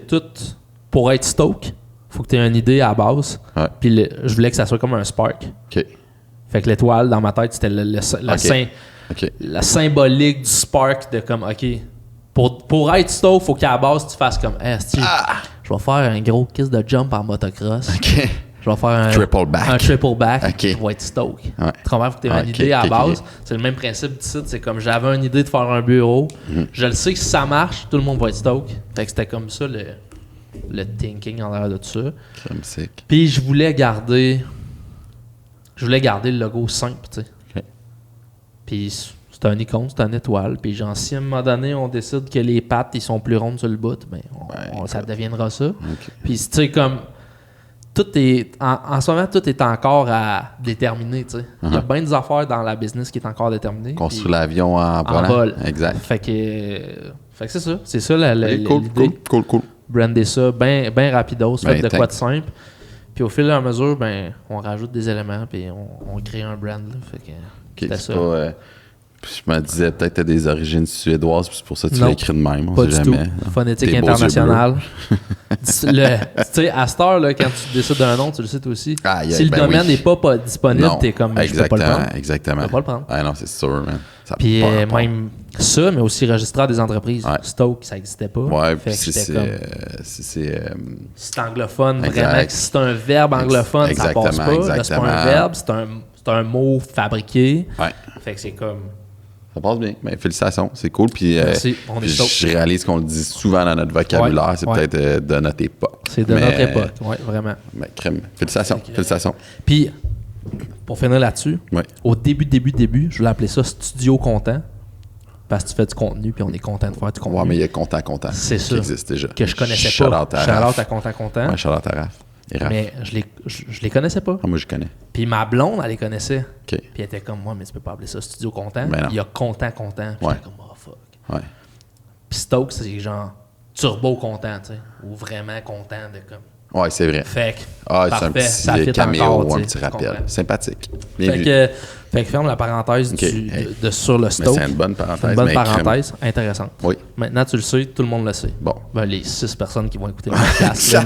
pour être stoke, faut que tu aies une idée à la base. Ouais. Puis je voulais que ça soit comme un spark. OK. Fait que l'étoile, dans ma tête, c'était la symbolique du spark de comme, OK, pour être stoke, faut qu'à la base, tu fasses comme, je vais faire un gros kiss de jump en motocross. OK. Je vais faire un triple back. Okay. Je vais être stoke. Ouais. Tu comprends? Faut que tu aies une idée à la base. C'est le même principe du site. C'est comme j'avais une idée de faire un bureau. Je le sais que si ça marche, tout le monde va être stoke. Fait que c'était comme ça le thinking en l'air de tout ça. Puis je voulais garder le logo simple, tu sais. Okay. Puis c'est un icône, c'est une étoile. Puis genre, si à un moment donné, on décide que les pattes, ils sont plus rondes sur le bout, ben, ça deviendra ça. Okay. Puis tu sais, comme... En ce moment, tout est encore à déterminer. Tu sais. Il y a bien des affaires dans la business qui est encore déterminée. Construire l'avion en vol. Exact. Fait que c'est ça. C'est ça l'idée. Cool. Brander ça bien rapidos, fait de quoi de simple. Puis au fil et à mesure, ben, on rajoute des éléments puis on crée un brand. Là. Fait que c'était ça. Je me disais peut-être que tu as des origines suédoises, puis c'est pour ça que tu l'as écrit de même. Pas du jamais. Tout. Phonétique internationale. Tu sais, à cette heure, là, quand tu décides d'un nom, tu le sais toi aussi. Si le domaine n'est pas disponible, t'es comme, je peux pas le prendre. Exactement. Je peux pas le prendre. Ah non, c'est sûr, man. Puis même ça, mais aussi registrer des entreprises. Ouais. Stoke, ça n'existait pas. Ouais, puis c'est anglophone, vraiment. Si c'est un verbe anglophone, ça passe pas. Là, c'est pas un verbe, c'est un mot fabriqué. Ouais. Fait que c'est comme... Ça passe bien. Mais félicitations, c'est cool. Puis, merci, on est chaud. Je réalise qu'on le dit souvent dans notre vocabulaire, c'est peut-être de notre époque. C'est de notre époque, oui, vraiment. Mais crème. Félicitations. Puis, pour finir là-dessus, au début, je voulais appeler ça Studio Content. Parce que tu fais du contenu, puis on est content de faire du contenu. Ouais, mais il y a Content. C'est ça. Qui existe déjà. Que je connaissais pas. Shout-out à Content. Ouais, shout-out à Raph. Mais je les connaissais pas. Moi, je connais. Puis ma blonde, elle les connaissait. Okay. Puis elle était comme moi, mais tu peux pas appeler ça Studio Content. Il y a Content. Puis j'étais comme, oh fuck. Ouais. Puis Stoke, c'est genre turbo content, tu sais. Ou vraiment content de comme. Ouais, c'est vrai. Fait que. Parfait, c'est un petit caméo ou un petit rappel. Sympathique. Bien vu. Fait que ferme la parenthèse de sur le Stoke. Mais c'est une bonne parenthèse. C'est une bonne parenthèse, intéressante. Oui. Maintenant, tu le sais, tout le monde le sait. Bon. Ben, les 6 personnes qui vont écouter le podcast.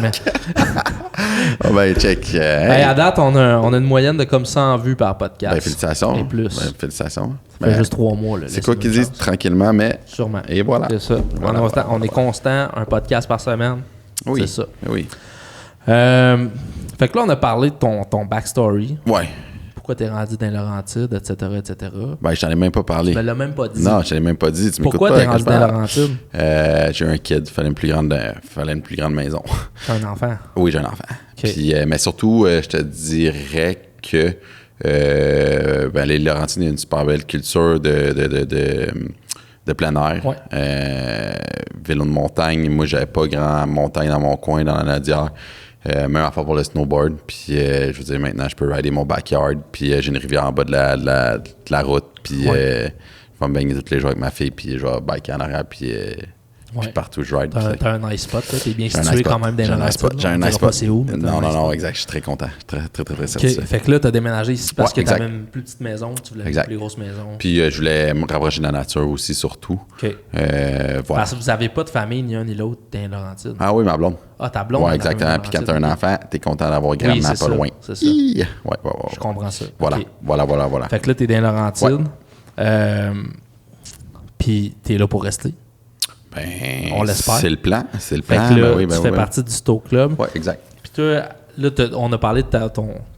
Oh ben, check. À date, on a une moyenne de comme 100 vues par podcast. Ben, félicitations. Et plus. Ben, félicitations. Ça fait juste 3 mois. Là, c'est quoi qu'ils disent tranquillement, mais. Sûrement. Et voilà. C'est ça. On est constant, un podcast par semaine. Oui. C'est ça. Oui. Fait que là, on a parlé de ton backstory. Ouais. Pourquoi t'es rendu dans Laurentides, etc. Ben, je t'en ai même pas parlé. Tu me l'as même pas dit. Non, je t'en ai même pas dit. Tu Pourquoi t'es rendu dans Laurentides? J'ai un kid. Fallait une plus grande maison. T'as un enfant? Oui, j'ai un enfant. Okay. Puis, mais surtout, je te dirais que les Laurentides, il y a une super belle culture de plein air. Ouais. Vélo de montagne. Moi, j'avais pas grand montagne dans mon coin, dans la Nadière. Même affaire pour le snowboard. Puis, je veux dire, maintenant, je peux rider mon backyard. Puis, j'ai une rivière en bas de la route. Puis, je vais me baigner tous les jours avec ma fille. Puis, je vais biker en arrière. Puis, partout, je ride. T'as un nice spot. T'es bien situé quand même dans J'ai un nice spot. J'ai un nice spot. C'est où? Non, exact. Je suis très content. Très satisfait. Fait que là, t'as déménagé ici parce que t'avais une plus petite maison. Tu voulais une plus grosse maison. Puis, je voulais me rapprocher de la nature aussi, surtout. OK. Voilà. Parce que vous n'avez pas de famille, ni un ni l'autre, dans Laurentides. Ah oui, ma blonde. Ah, ta blonde. Oui, exactement. Puis quand tu as un enfant, tu es content d'avoir grandement pas loin. C'est ça. Ouais. Je comprends ça. Voilà. Okay. Voilà. Fait que là, tu es dans Laurentides. Puis tu es là pour rester. Ben, on l'espère. C'est le plan. Fait que là, tu fais partie du Stoke Club. Oui, exact. Puis toi, là, on a parlé de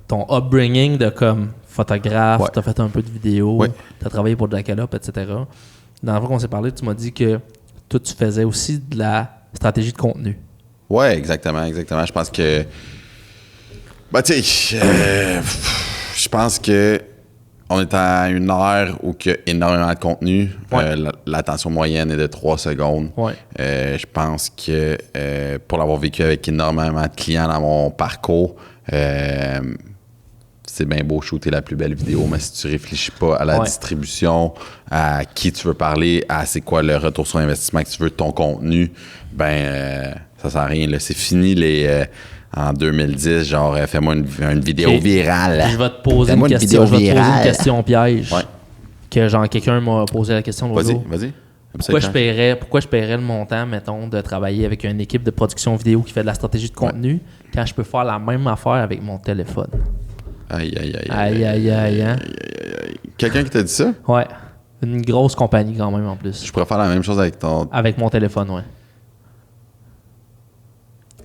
ton upbringing de comme photographe, tu as fait un peu de vidéo, tu as travaillé pour Jackalope, etc. Dans la fois qu'on s'est parlé, tu m'as dit que toi, tu faisais aussi de la stratégie de contenu. Oui, exactement. Je pense que... Ben, tu sais, je pense que on est à une ère où il y a énormément de contenu. Ouais. L'attention moyenne est de 3 secondes. Ouais. Je pense que pour l'avoir vécu avec énormément de clients dans mon parcours, c'est bien beau shooter la plus belle vidéo, mais si tu réfléchis pas à la distribution, à qui tu veux parler, à c'est quoi le retour sur investissement que tu veux de ton contenu, ça sert à rien. Là. C'est fini en 2010, genre fais-moi une vidéo virale. Je vais te poser une question. Je vais te poser une question piège. Ouais. Que genre quelqu'un m'a posé la question l'autre jour. Vas-y. Pourquoi je paierais le montant, mettons, de travailler avec une équipe de production vidéo qui fait de la stratégie de contenu quand je peux faire la même affaire avec mon téléphone? Aïe. Hein? Quelqu'un qui t'a dit ça? Ouais. Une grosse compagnie quand même en plus. Je pourrais faire la même chose avec ton... Avec mon téléphone, ouais.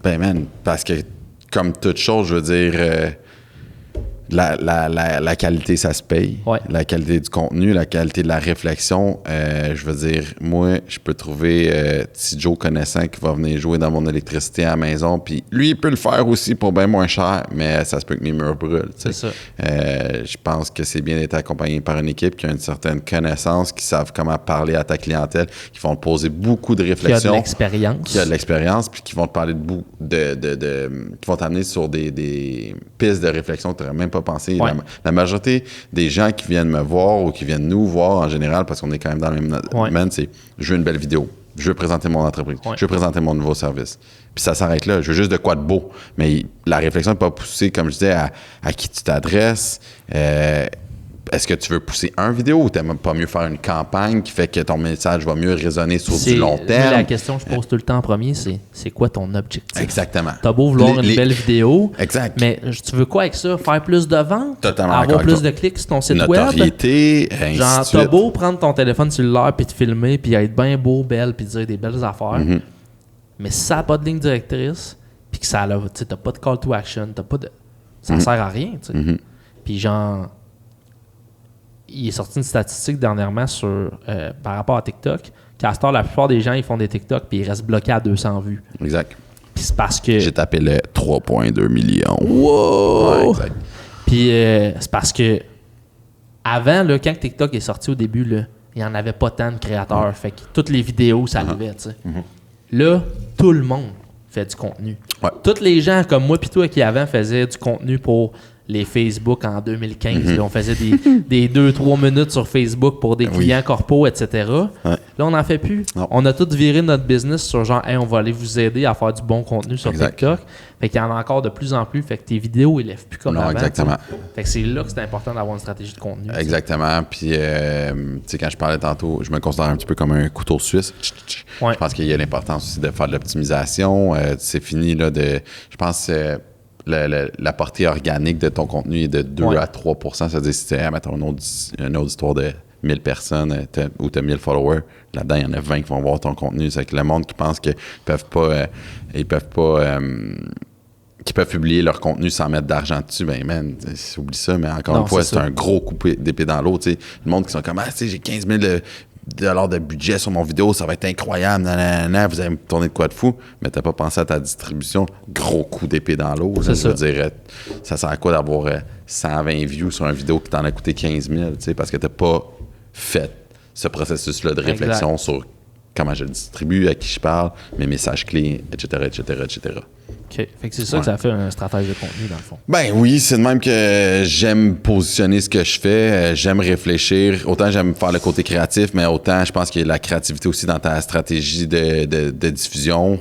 Ben man, parce que comme toute chose, je veux dire... La qualité, ça se paye. Ouais. La qualité du contenu, la qualité de la réflexion. Je veux dire, moi, je peux trouver petit Joe connaissant qui va venir jouer dans mon électricité à la maison. Puis lui, il peut le faire aussi pour bien moins cher, mais ça se peut que mes murs brûlent. C'est ça. Je pense que c'est bien d'être accompagné par une équipe qui a une certaine connaissance, qui savent comment parler à ta clientèle, qui vont te poser beaucoup de réflexions. Qui a de l'expérience, puis qui vont te parler qui vont t'amener sur des pistes de réflexion que tu n'aurais même pas pensé. Ouais. La majorité des gens qui viennent me voir ou qui viennent nous voir en général, parce qu'on est quand même dans le même domaine, c'est je veux une belle vidéo, je veux présenter mon entreprise, je veux présenter mon nouveau service. Puis ça s'arrête là. Je veux juste de quoi de beau. Mais la réflexion n'est pas poussée, comme je disais, à qui tu t'adresses. Est-ce que tu veux pousser un vidéo ou t'aimes pas mieux faire une campagne qui fait que ton message va mieux résonner sur du long terme? La question que je pose tout le temps en premier, c'est quoi ton objectif? Exactement. T'as beau vouloir une belle vidéo, exact. Mais tu veux quoi avec ça? Faire plus de ventes? Totalement avoir plus de clics sur ton site notoriété, web? Genre, t'as beau prendre ton téléphone cellulaire puis te filmer puis être bien beau, belle puis dire des belles affaires, mais si ça n'a pas de ligne directrice puis que t'as pas de call to action, ça sert à rien, tu sais. Puis genre... Il est sorti une statistique dernièrement par rapport à TikTok, qu'à ce temps, la plupart des gens, ils font des TikTok puis ils restent bloqués à 200 vues. Exact. Puis c'est parce que... J'ai tapé le 3,2 millions. Wow! Ouais, exact. Puis c'est parce que avant, là, quand TikTok est sorti au début, là, il n'y en avait pas tant de créateurs. Fait que toutes les vidéos, ça arrivait, tu sais. Là, tout le monde fait du contenu. Ouais. Tous les gens comme moi puis toi qui avant faisaient du contenu pour... les Facebook en 2015. Là, on faisait des 2-3 minutes sur Facebook pour des clients corpos, etc. Ouais. Là, on n'en fait plus. Non. On a tous viré notre business sur genre, hey, on va aller vous aider à faire du bon contenu sur TikTok. Fait qu'il y en a encore de plus en plus. Fait que tes vidéos élèvent plus comme avant. Exactement. Fait que c'est là que c'est important d'avoir une stratégie de contenu. Exactement. Puis, tu sais, quand je parlais tantôt, je me considère un petit peu comme un couteau suisse. Ouais. Je pense qu'il y a l'importance aussi de faire de l'optimisation. C'est fini, là, je pense... la portée organique de ton contenu est de 2 à 3 %. C'est-à-dire, si tu as, mettons, une auditoire de 1000 personnes ou tu as 1000 followers, là-dedans, il y en a 20 qui vont voir ton contenu. C'est que le monde qui pense qu'ils qui peuvent publier leur contenu sans mettre d'argent dessus, ben man, oublie ça. Mais encore une fois, c'est un gros coup d'épée dans l'eau. Le monde qui sont comme, j'ai 15 000 de budget sur mon vidéo, ça va être incroyable, nanana, vous allez me tourner de quoi de fou, mais t'as pas pensé à ta distribution, gros coup d'épée dans l'eau. Je veux dire, ça sert à quoi d'avoir 120 views sur une vidéo qui t'en a coûté 15 000, parce que t'as pas fait ce processus-là de réflexion sur comment je le distribue, à qui je parle, mes messages clés, etc. OK. Fait que c'est ça que ça fait un stratège de contenu, dans le fond. Ben oui, c'est de même que j'aime positionner ce que je fais, j'aime réfléchir. Autant j'aime faire le côté créatif, mais autant je pense qu'il y a la créativité aussi dans ta stratégie de diffusion.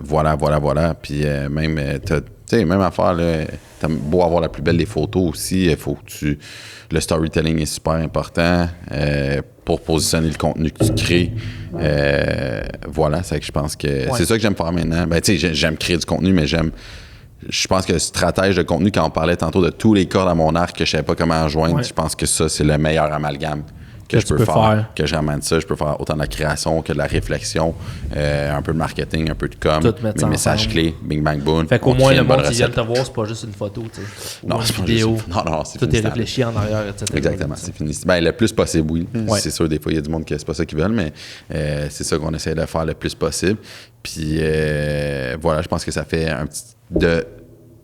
Voilà. Puis même, tu sais, même affaire, là, t'as beau avoir la plus belle des photos aussi, il faut que le storytelling est super important pour positionner le contenu que tu crées. Voilà, c'est que je pense que c'est ça que j'aime faire maintenant. Ben, tu sais, j'aime créer du contenu, mais je pense que stratège de contenu, quand on parlait tantôt de tous les cordes à mon arc que je savais pas comment joindre, je pense que ça, c'est le meilleur amalgame que je peux faire. Que je ramène ça. Je peux faire autant de la création que de la réflexion, un peu de marketing, un peu de com, mes messages clés, bing bang boom. Fait qu'au moins, le monde qui vient te voir, c'est pas juste une photo, tu sais. Non, c'est pas vidéo. Non, c'est tout est réfléchi en arrière, etc. Exactement, c'est fini. Ben, le plus possible, oui. C'est sûr, des fois, il y a du monde qui c'est pas ça qu'ils veulent, mais c'est ça qu'on essaie de faire le plus possible. Puis voilà, je pense que ça fait un petit...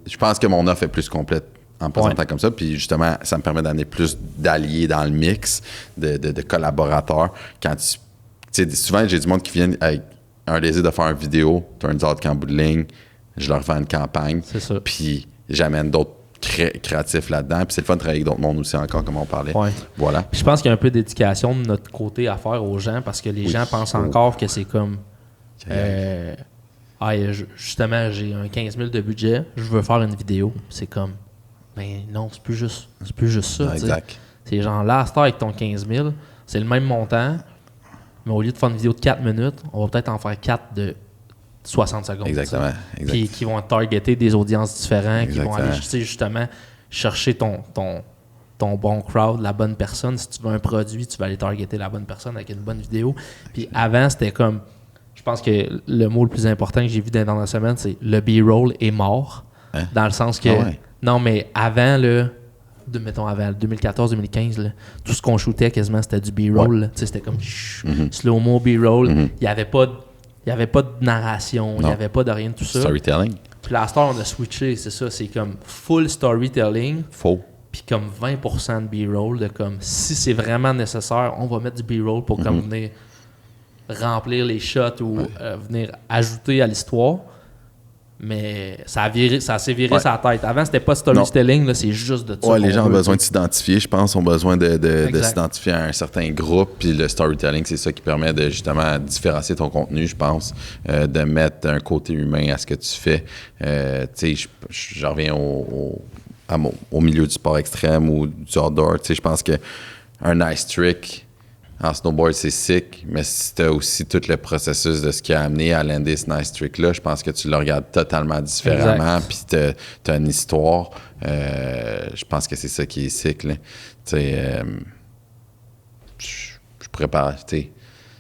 Je pense que mon offre est plus complète en présentant comme ça. Puis justement, ça me permet d'amener plus d'alliés dans le mix, de collaborateurs. Quand tu sais, souvent, j'ai du monde qui vient avec un désir de faire une vidéo, turns out qu'en bout de ligne, je leur fais une campagne. C'est ça. Puis j'amène d'autres créatifs là-dedans. Puis c'est le fun de travailler avec d'autres mondes aussi encore, comme on parlait. Ouais. Voilà. Puis je pense qu'il y a un peu d'éducation de notre côté à faire aux gens parce que les gens pensent encore que c'est comme... justement, j'ai un 15 000 de budget, je veux faire une vidéo. C'est comme... Ben non, c'est plus juste ça. Non, exact. C'est genre là, à cette heure, avec ton 15 000, c'est le même montant, mais au lieu de faire une vidéo de 4 minutes, on va peut-être en faire 4 de 60 secondes. Exactement. Qui vont targeter des audiences différentes, Exactement. qui vont aller justement chercher ton bon crowd, la bonne personne. Si tu veux un produit, tu vas aller targeter la bonne personne avec une bonne vidéo. Puis avant, c'était comme... Je pense que le mot le plus important que j'ai vu dans la semaine, c'est le B-roll est mort. Hein? Dans le sens que... Non, mais avant, mettons avant 2014-2015, tout ce qu'on shootait quasiment, c'était du B-roll. C'était comme slow-mo B-roll. Il n'y avait pas de narration, il n'y avait pas de rien de tout ça. Storytelling. Puis la star, on a switché, c'est ça, c'est comme full storytelling. Faux. Puis comme 20% de B-roll, de comme si c'est vraiment nécessaire, on va mettre du B-roll pour comme venir remplir les shots ou venir ajouter à l'histoire. Mais ça s'est viré sa tête. Avant, c'était pas storytelling, là, c'est juste de ça. Ouais, les gens ont besoin de s'identifier, je pense, ont besoin de s'identifier à un certain groupe. Puis le storytelling, c'est ça qui permet de justement différencier ton contenu, je pense, de mettre un côté humain à ce que tu fais. Tu sais, je reviens au milieu du sport extrême ou du outdoor. Tu sais, je pense que un nice trick en snowboard, c'est sick, mais si tu as aussi tout le processus de ce qui a amené à lander ce nice trick-là, je pense que tu le regardes totalement différemment, puis tu as une histoire. Je pense que c'est ça qui est sick. Tu sais, je pourrais parler, tu sais,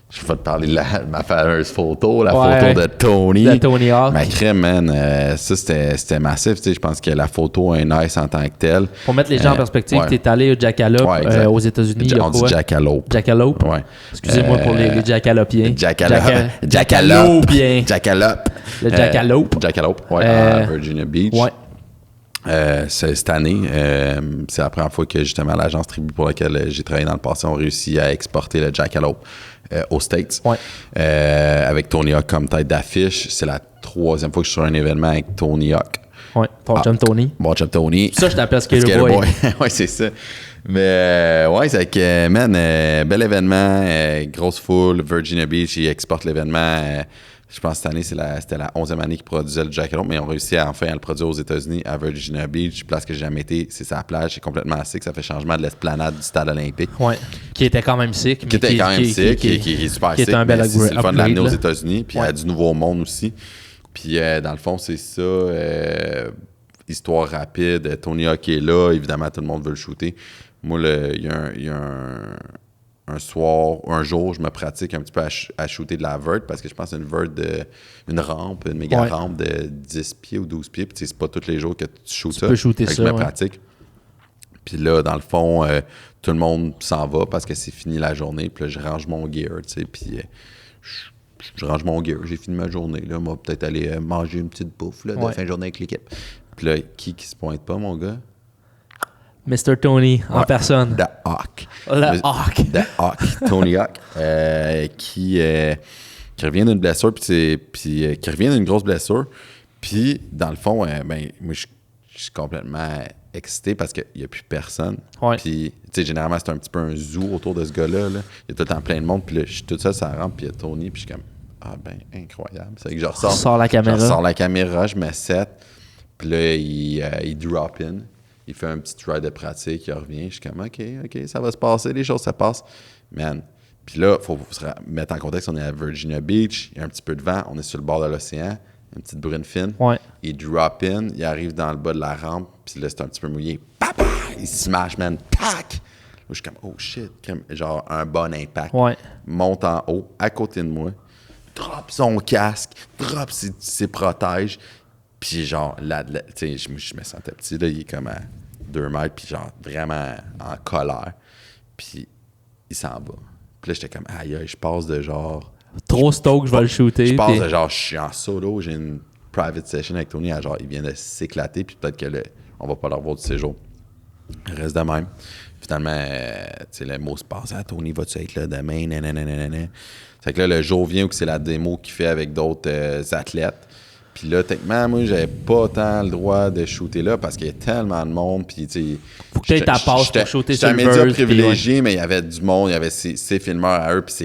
je vais te parler de ma fameuse photo, photo de Tony. De Tony Hawk. Ma crème, man, ça c'était massif. Tu sais, je pense que la photo est nice en tant que telle. Pour mettre les gens en perspective, tu es allé au Jackalope aux États-Unis. On dit Jackalope. Jackalope? Ouais. Excusez-moi pour les Jackalopiens. Jackalope. Le Jackalope. Jackalope, à Virginia Beach. Ouais. Cette année, c'est la première fois que justement l'agence Tribu pour laquelle j'ai travaillé dans le passé ont réussi à exporter le Jackalope aux States. Ouais. Avec Tony Hawk comme tête d'affiche. C'est la 3e fois que je suis sur un événement avec Tony Hawk. Ouais, ton chum Tony. Mon chum Tony. Ça, je t'appelle Skater Boy. Ouais, c'est ça. Mais ouais, c'est que, man, bel événement, grosse foule, Virginia Beach, ils exportent l'événement. Je pense que cette année, c'était la 11e année qu'ils produisaient le Jackalope, mais ils ont réussi à le produire aux États-Unis, à Virginia Beach, place que j'ai jamais été. C'est sa plage, c'est complètement sick. Ça fait changement de l'esplanade du stade olympique. Oui, qui était quand même sick. Qui était quand même sick, qui est super sick. C'est le fun de l'amener aux États-Unis, puis il y a du nouveau monde aussi. Puis dans le fond, c'est ça. Histoire rapide. Tony Hawk est là. Évidemment, tout le monde veut le shooter. Moi, il y a un soir ou un jour, je me pratique un petit peu à shooter de la vert parce que je pense que c'est une rampe, une méga rampe de 10 pieds ou 12 pieds. Puis c'est pas tous les jours que tu shootes ça. Tu peux shooter ça. Je me pratique. Puis là, dans le fond, tout le monde s'en va parce que c'est fini la journée. Puis là, je range mon gear, tu sais. Puis je range mon gear. J'ai fini ma journée. Là, moi, peut-être aller manger une petite bouffe là, de fin de journée avec l'équipe. Puis là, qui se pointe pas, mon gars? Mr. Tony, en personne. The Hawk. The Hawk. Tony Hawk. Qui revient d'une blessure, puis qui revient d'une grosse blessure. Puis, dans le fond, moi, je suis complètement excité parce qu'il n'y a plus personne. Ouais. Puis, tu sais, généralement, c'est un petit peu un zoo autour de ce gars-là. Là. Il y a tout le temps plein de monde. Puis là, je suis tout seul, ça rentre, puis il y a Tony, puis je suis comme, incroyable. C'est que je ressors la caméra. Je ressors la caméra, je me set. Puis là, il drop in. Il fait un petit try de pratique, il revient. Je suis comme, OK, ça va se passer, les choses se passent. Man. Puis là, il faut se mettre en contexte, on est à Virginia Beach, il y a un petit peu de vent, on est sur le bord de l'océan, une petite brune fine. Ouais. Il drop in, il arrive dans le bas de la rampe, puis là, c'est un petit peu mouillé. Papa! Il smash, man. Tac! Là, je suis comme, oh shit. Genre un bon impact. Ouais. Monte en haut, à côté de moi, drop son casque, drop ses protèges. Puis genre, tu sais, je me sentais petit, là, il est comme à 2 mètres, puis genre, vraiment en colère. Puis il s'en va. Puis là, j'étais comme, aïe, je passe de genre... Trop stoke, je vais le shooter. Je passe de genre, je suis en solo, j'ai une private session avec Tony, à genre, il vient de s'éclater, puis peut-être que le on va pas leur voir du séjour. Il reste de même. Finalement, le mot se passe. « Tony, vas-tu être là demain? » Nanana. C'est que là, le jour vient où c'est la démo qu'il fait avec d'autres athlètes. Puis là, techniquement, moi, j'avais pas tant le droit de shooter là parce qu'il y a tellement de monde. Puis, tu sais. Faut que tu aies ta passe pour shooter sur le J'étais un média verse, privilégié, mais il y avait du monde, il y avait ses filmeurs à eux. Puis,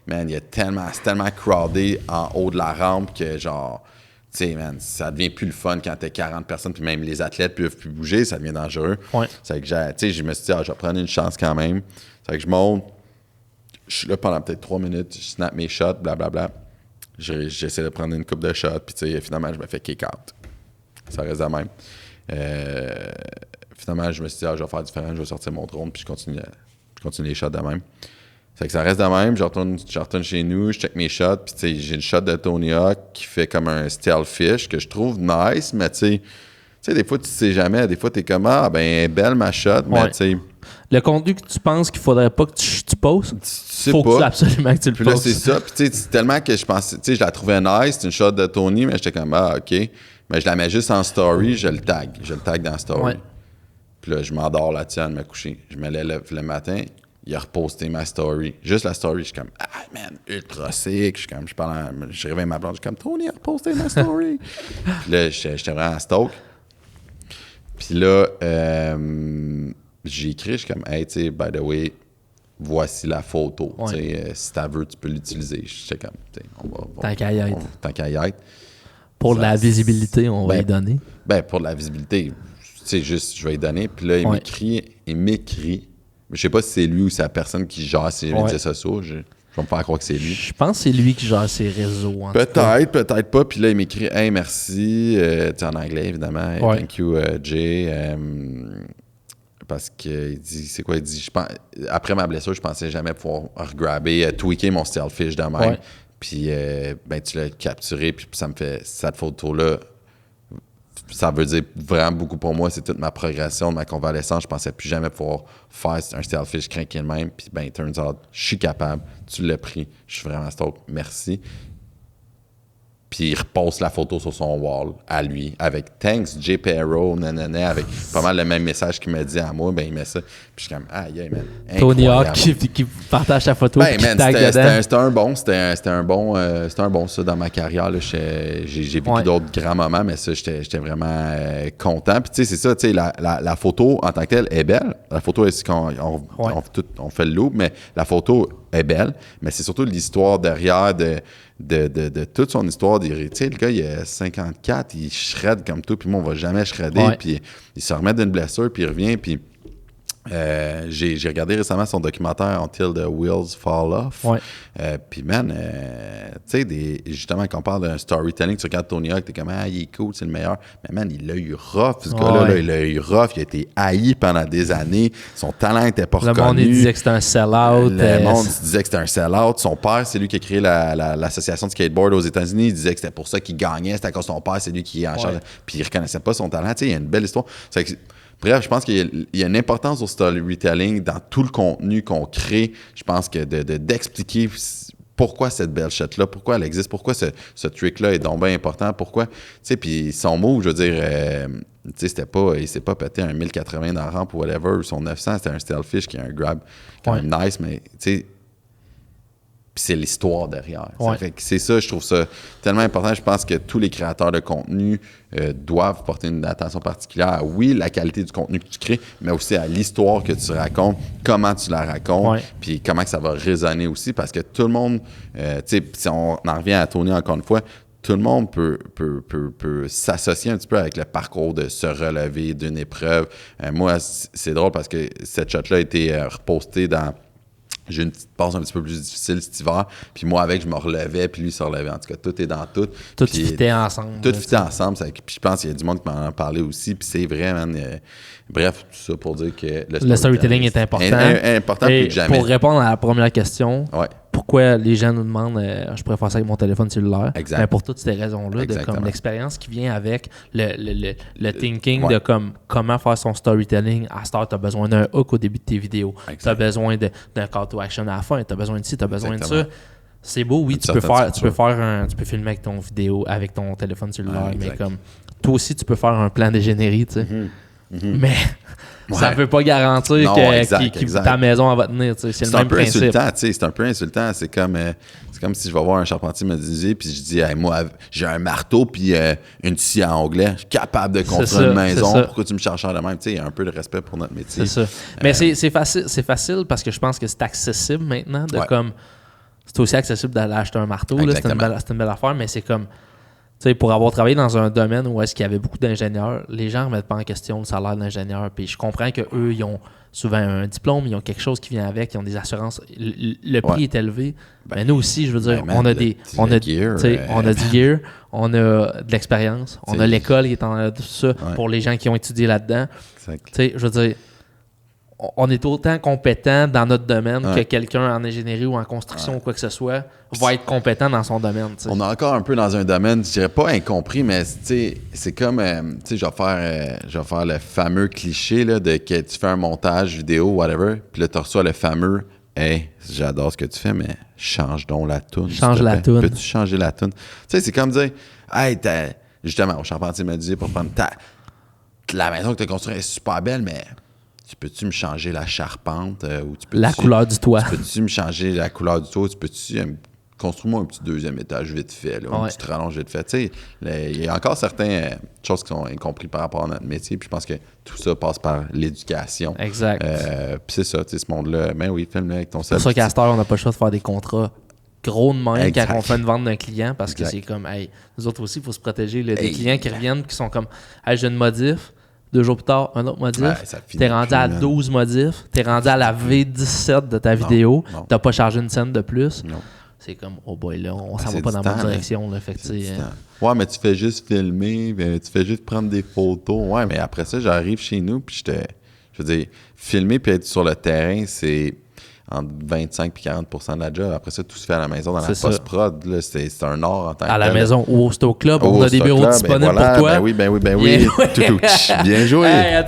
c'est tellement crowded en haut de la rampe que, genre, tu sais, man, ça devient plus le fun quand t'es 40 personnes. Puis, même les athlètes peuvent plus bouger, ça devient dangereux. Ouais. C'est que, tu sais, je me suis dit, je vais prendre une chance quand même. C'est que je monte, je suis là pendant peut-être 3 minutes, je snap mes shots, blablabla. J'essaie de prendre une coupe de shots, puis tu sais, finalement, je me fais kick out. Ça reste de même. Finalement, je me suis dit, je vais faire différent, je vais sortir mon drone, puis je continue les shots de même. C'est que ça reste de même, je retourne chez nous, je check mes shots, puis tu sais, j'ai une shot de Tony Hawk qui fait comme un stealth fish que je trouve nice, mais tu sais, des fois, tu sais jamais, des fois, t'es comme, belle ma shot, mais tu sais. Le contenu que tu penses qu'il faudrait pas que tu postes, faut que tu absolument que tu le puis postes. Là, c'est ça. Puis tu sais, c'est tellement que je pensais, tu sais, je la trouvais nice, c'est une shot de Tony, mais j'étais comme, OK. Mais je la mets juste en story, je le tag dans la story. Ouais. Puis là, je m'endors là-dessus à me coucher. Je me lève le matin, il a reposté ma story. Juste la story, je suis comme, man, ultra sick. Je réveille ma blonde, je suis comme, Tony a reposté ma story. Puis là, j'étais vraiment en stoke. Puis là, j'ai écrit, je suis comme, hey, tu sais, by the way, voici la photo. Ouais. Si tu veux, tu peux l'utiliser. J'étais comme, tu sais, Tant qu'à y être. Tant qu'à y être. Pour de la visibilité, on va y donner. Ben, pour de la visibilité, tu sais, juste, je vais y donner. Puis là, il m'écrit. Je sais pas si c'est lui ou c'est la personne qui gère ses médias sociaux. Je vais me faire croire que c'est lui. Je pense que c'est lui qui gère ses réseaux. Peut-être pas. Puis là, il m'écrit, hey, merci. Tu sais, en anglais, évidemment. Ouais. Thank you, Jay. Parce qu'il dit, c'est quoi? Il dit, après ma blessure, je pensais jamais pouvoir regrabber, tweaker mon stealth fish de même. Ouais. Puis, tu l'as capturé, puis ça me fait, cette photo-là, ça veut dire vraiment beaucoup pour moi. C'est toute ma progression de ma convalescence. Je pensais plus jamais pouvoir faire un stealth fish craqué de même. Puis, turns out, je suis capable. Tu l'as pris. Je suis vraiment stoked. Merci. Puis il repose la photo sur son wall à lui avec « Thanks, J. Perro », nanana, avec pas mal le même message qu'il m'a dit à moi. Ben il met ça. Puis je suis comme « Aïe, man, incroyable. » Tony Hawk qui partage sa photo et qui tag dedans. C'était un bon ça dans ma carrière. Là. J'ai vécu d'autres grands moments, mais ça, j'étais vraiment content. Puis tu sais, c'est ça, tu sais, la photo en tant que telle est belle. La photo, on fait le loop, mais la photo est belle. Mais c'est surtout l'histoire derrière de toute son histoire. Tu sais, le gars, il a 54, il shred comme tout, puis moi, on va jamais shredder. Puis il se remet d'une blessure, puis il revient, puis j'ai regardé récemment son documentaire « Until the Wheels Fall Off ». Puis man, tu sais, justement, quand on parle d'un storytelling, tu regardes Tony Hawk, t'es comme « il est cool, c'est le meilleur ». Mais man, il l'a eu rough, ce gars-là. Là, il l'a eu rough, il a été haï pendant des années. Son talent n'était pas reconnu. Le monde, il disait que c'était un sell-out. Le monde disait que c'était un sell-out. Son père, c'est lui qui a créé l'association de skateboard aux États-Unis. Il disait que c'était pour ça qu'il gagnait. C'était à cause de son père, c'est lui qui est en charge. Puis il reconnaissait pas son talent. Tu sais, il y a une belle histoire. Bref, je pense qu'il y a une importance au storytelling dans tout le contenu qu'on crée. Je pense que d'expliquer pourquoi cette belle shot-là, pourquoi elle existe, pourquoi ce trick-là est donc bien important, pourquoi, tu sais, puis son move, je veux dire, tu sais, il s'est pas pété un 1080 dans la rampe ou whatever, ou son 900, c'était un stealth fish qui a un grab quand même nice, mais tu sais, c'est l'histoire derrière. Ça fait que c'est ça, je trouve ça tellement important. Je pense que tous les créateurs de contenu doivent porter une attention particulière à, oui, la qualité du contenu que tu crées, mais aussi à l'histoire que tu racontes, comment tu la racontes, puis comment que ça va résonner aussi, parce que tout le monde, tu sais, si on en revient à Tony encore une fois, tout le monde peut s'associer un petit peu avec le parcours de se relever d'une épreuve. Moi, c'est drôle parce que cette shot-là a été repostée dans... J'ai une petite passe un petit peu plus difficile cet hiver. Puis moi, avec, je me relevais, puis lui, il se relevait. En tout cas, tout est dans tout. Tout fitait ensemble. Tout fitait ensemble. Puis je pense qu'il y a du monde qui m'en a parlé aussi. Puis c'est vrai, man. Bref, tout ça pour dire que le storytelling est important. Important plus que jamais. Pour répondre à la première question, pourquoi les gens nous demandent je pourrais faire ça avec mon téléphone cellulaire? Exact. Ben pour toutes ces raisons-là, de comme l'expérience qui vient avec le thinking de comme comment faire son storytelling. À Star, tu as besoin d'un hook au début de tes vidéos. Tu as besoin d'un call to action à la fin. Tu as besoin de ci, tu as besoin de ça. C'est beau, oui, tu peux filmer avec ton vidéo, avec ton téléphone cellulaire, mais comme toi aussi, tu peux faire un plan de générique, tu sais. Mais ça ne veut pas garantir Non, que exact. ta maison elle va tenir. C'est le même principe. C'est un peu insultant. C'est comme si je vais voir un charpentier menuisier puis je dis hey, moi, j'ai un marteau puis une scie à onglet. Je suis capable de construire une maison. Pourquoi tu me cherches de même? Il y a un peu de respect pour notre métier. C'est ça. Mais c'est facile parce que je pense que c'est accessible maintenant. C'est aussi accessible d'aller acheter un marteau. C'est une belle affaire, mais c'est comme... pour avoir travaillé dans un domaine où est-ce qu'il y avait beaucoup d'ingénieurs, les gens ne remettent pas en question le salaire de l'ingénieur. Puis je comprends qu'eux, ils ont souvent un diplôme, ils ont quelque chose qui vient avec, ils ont des assurances. Le prix est élevé. Mais nous aussi, je veux dire, on a du gear, on a de l'expérience, on a l'école qui est en tout ça pour les gens qui ont étudié là-dedans. Je veux dire, on est autant compétent dans notre domaine que quelqu'un en ingénierie ou en construction ou quoi que ce soit va être compétent dans son domaine. T'sais. On est encore un peu dans un domaine, je dirais pas incompris, mais c'est comme, je vais faire le fameux cliché là, de que tu fais un montage vidéo, whatever, puis là, tu reçois le fameux « Hey, j'adore ce que tu fais, mais change donc la toune. Change la toune. Peux-tu changer la toune? » Tu sais, c'est comme dire « Hey, justement, au charpentier m'a dit pour prendre la maison que tu as construite est super belle, mais... » Tu peux-tu me changer la charpente? La couleur du toit. Tu peux-tu me changer la couleur du toit? Tu peux-tu construire-moi un petit deuxième étage vite fait, là, un petit rallonge vite fait? Tu sais, il y a encore certaines choses qui sont incomprises par rapport à notre métier, puis je pense que tout ça passe par l'éducation. Exact. Puis c'est ça, tu sais, ce monde-là, ben oui, filme-le avec ton cell. C'est pour ça qu'à cette heure, on n'a pas le choix de faire des contrats gros de même quand on fait une vente d'un client, parce que c'est comme, hey, nous autres aussi, il faut se protéger. Là, des clients qui reviennent, qui sont comme, hey, j'ai une modif. 2 jours plus tard, un autre modif. T'es rendu à 12 modifs. T'es rendu à la V17 de ta vidéo. T'as pas chargé une scène de plus. Non. C'est comme, oh boy, là, on s'en va pas dans la bonne direction. Là, fait que, ouais, mais tu fais juste filmer, tu fais juste prendre des photos. Ouais, mais après ça, j'arrive chez nous, puis je veux dire, filmer puis être sur le terrain, c'est entre 25 et 40 de la job. Après ça, tout se fait à la maison dans la post-prod. Là, c'est un art en tant que à la maison ou au Stoke Club, on a des bureaux disponibles pour toi. Ben oui. Bien joué. Hey,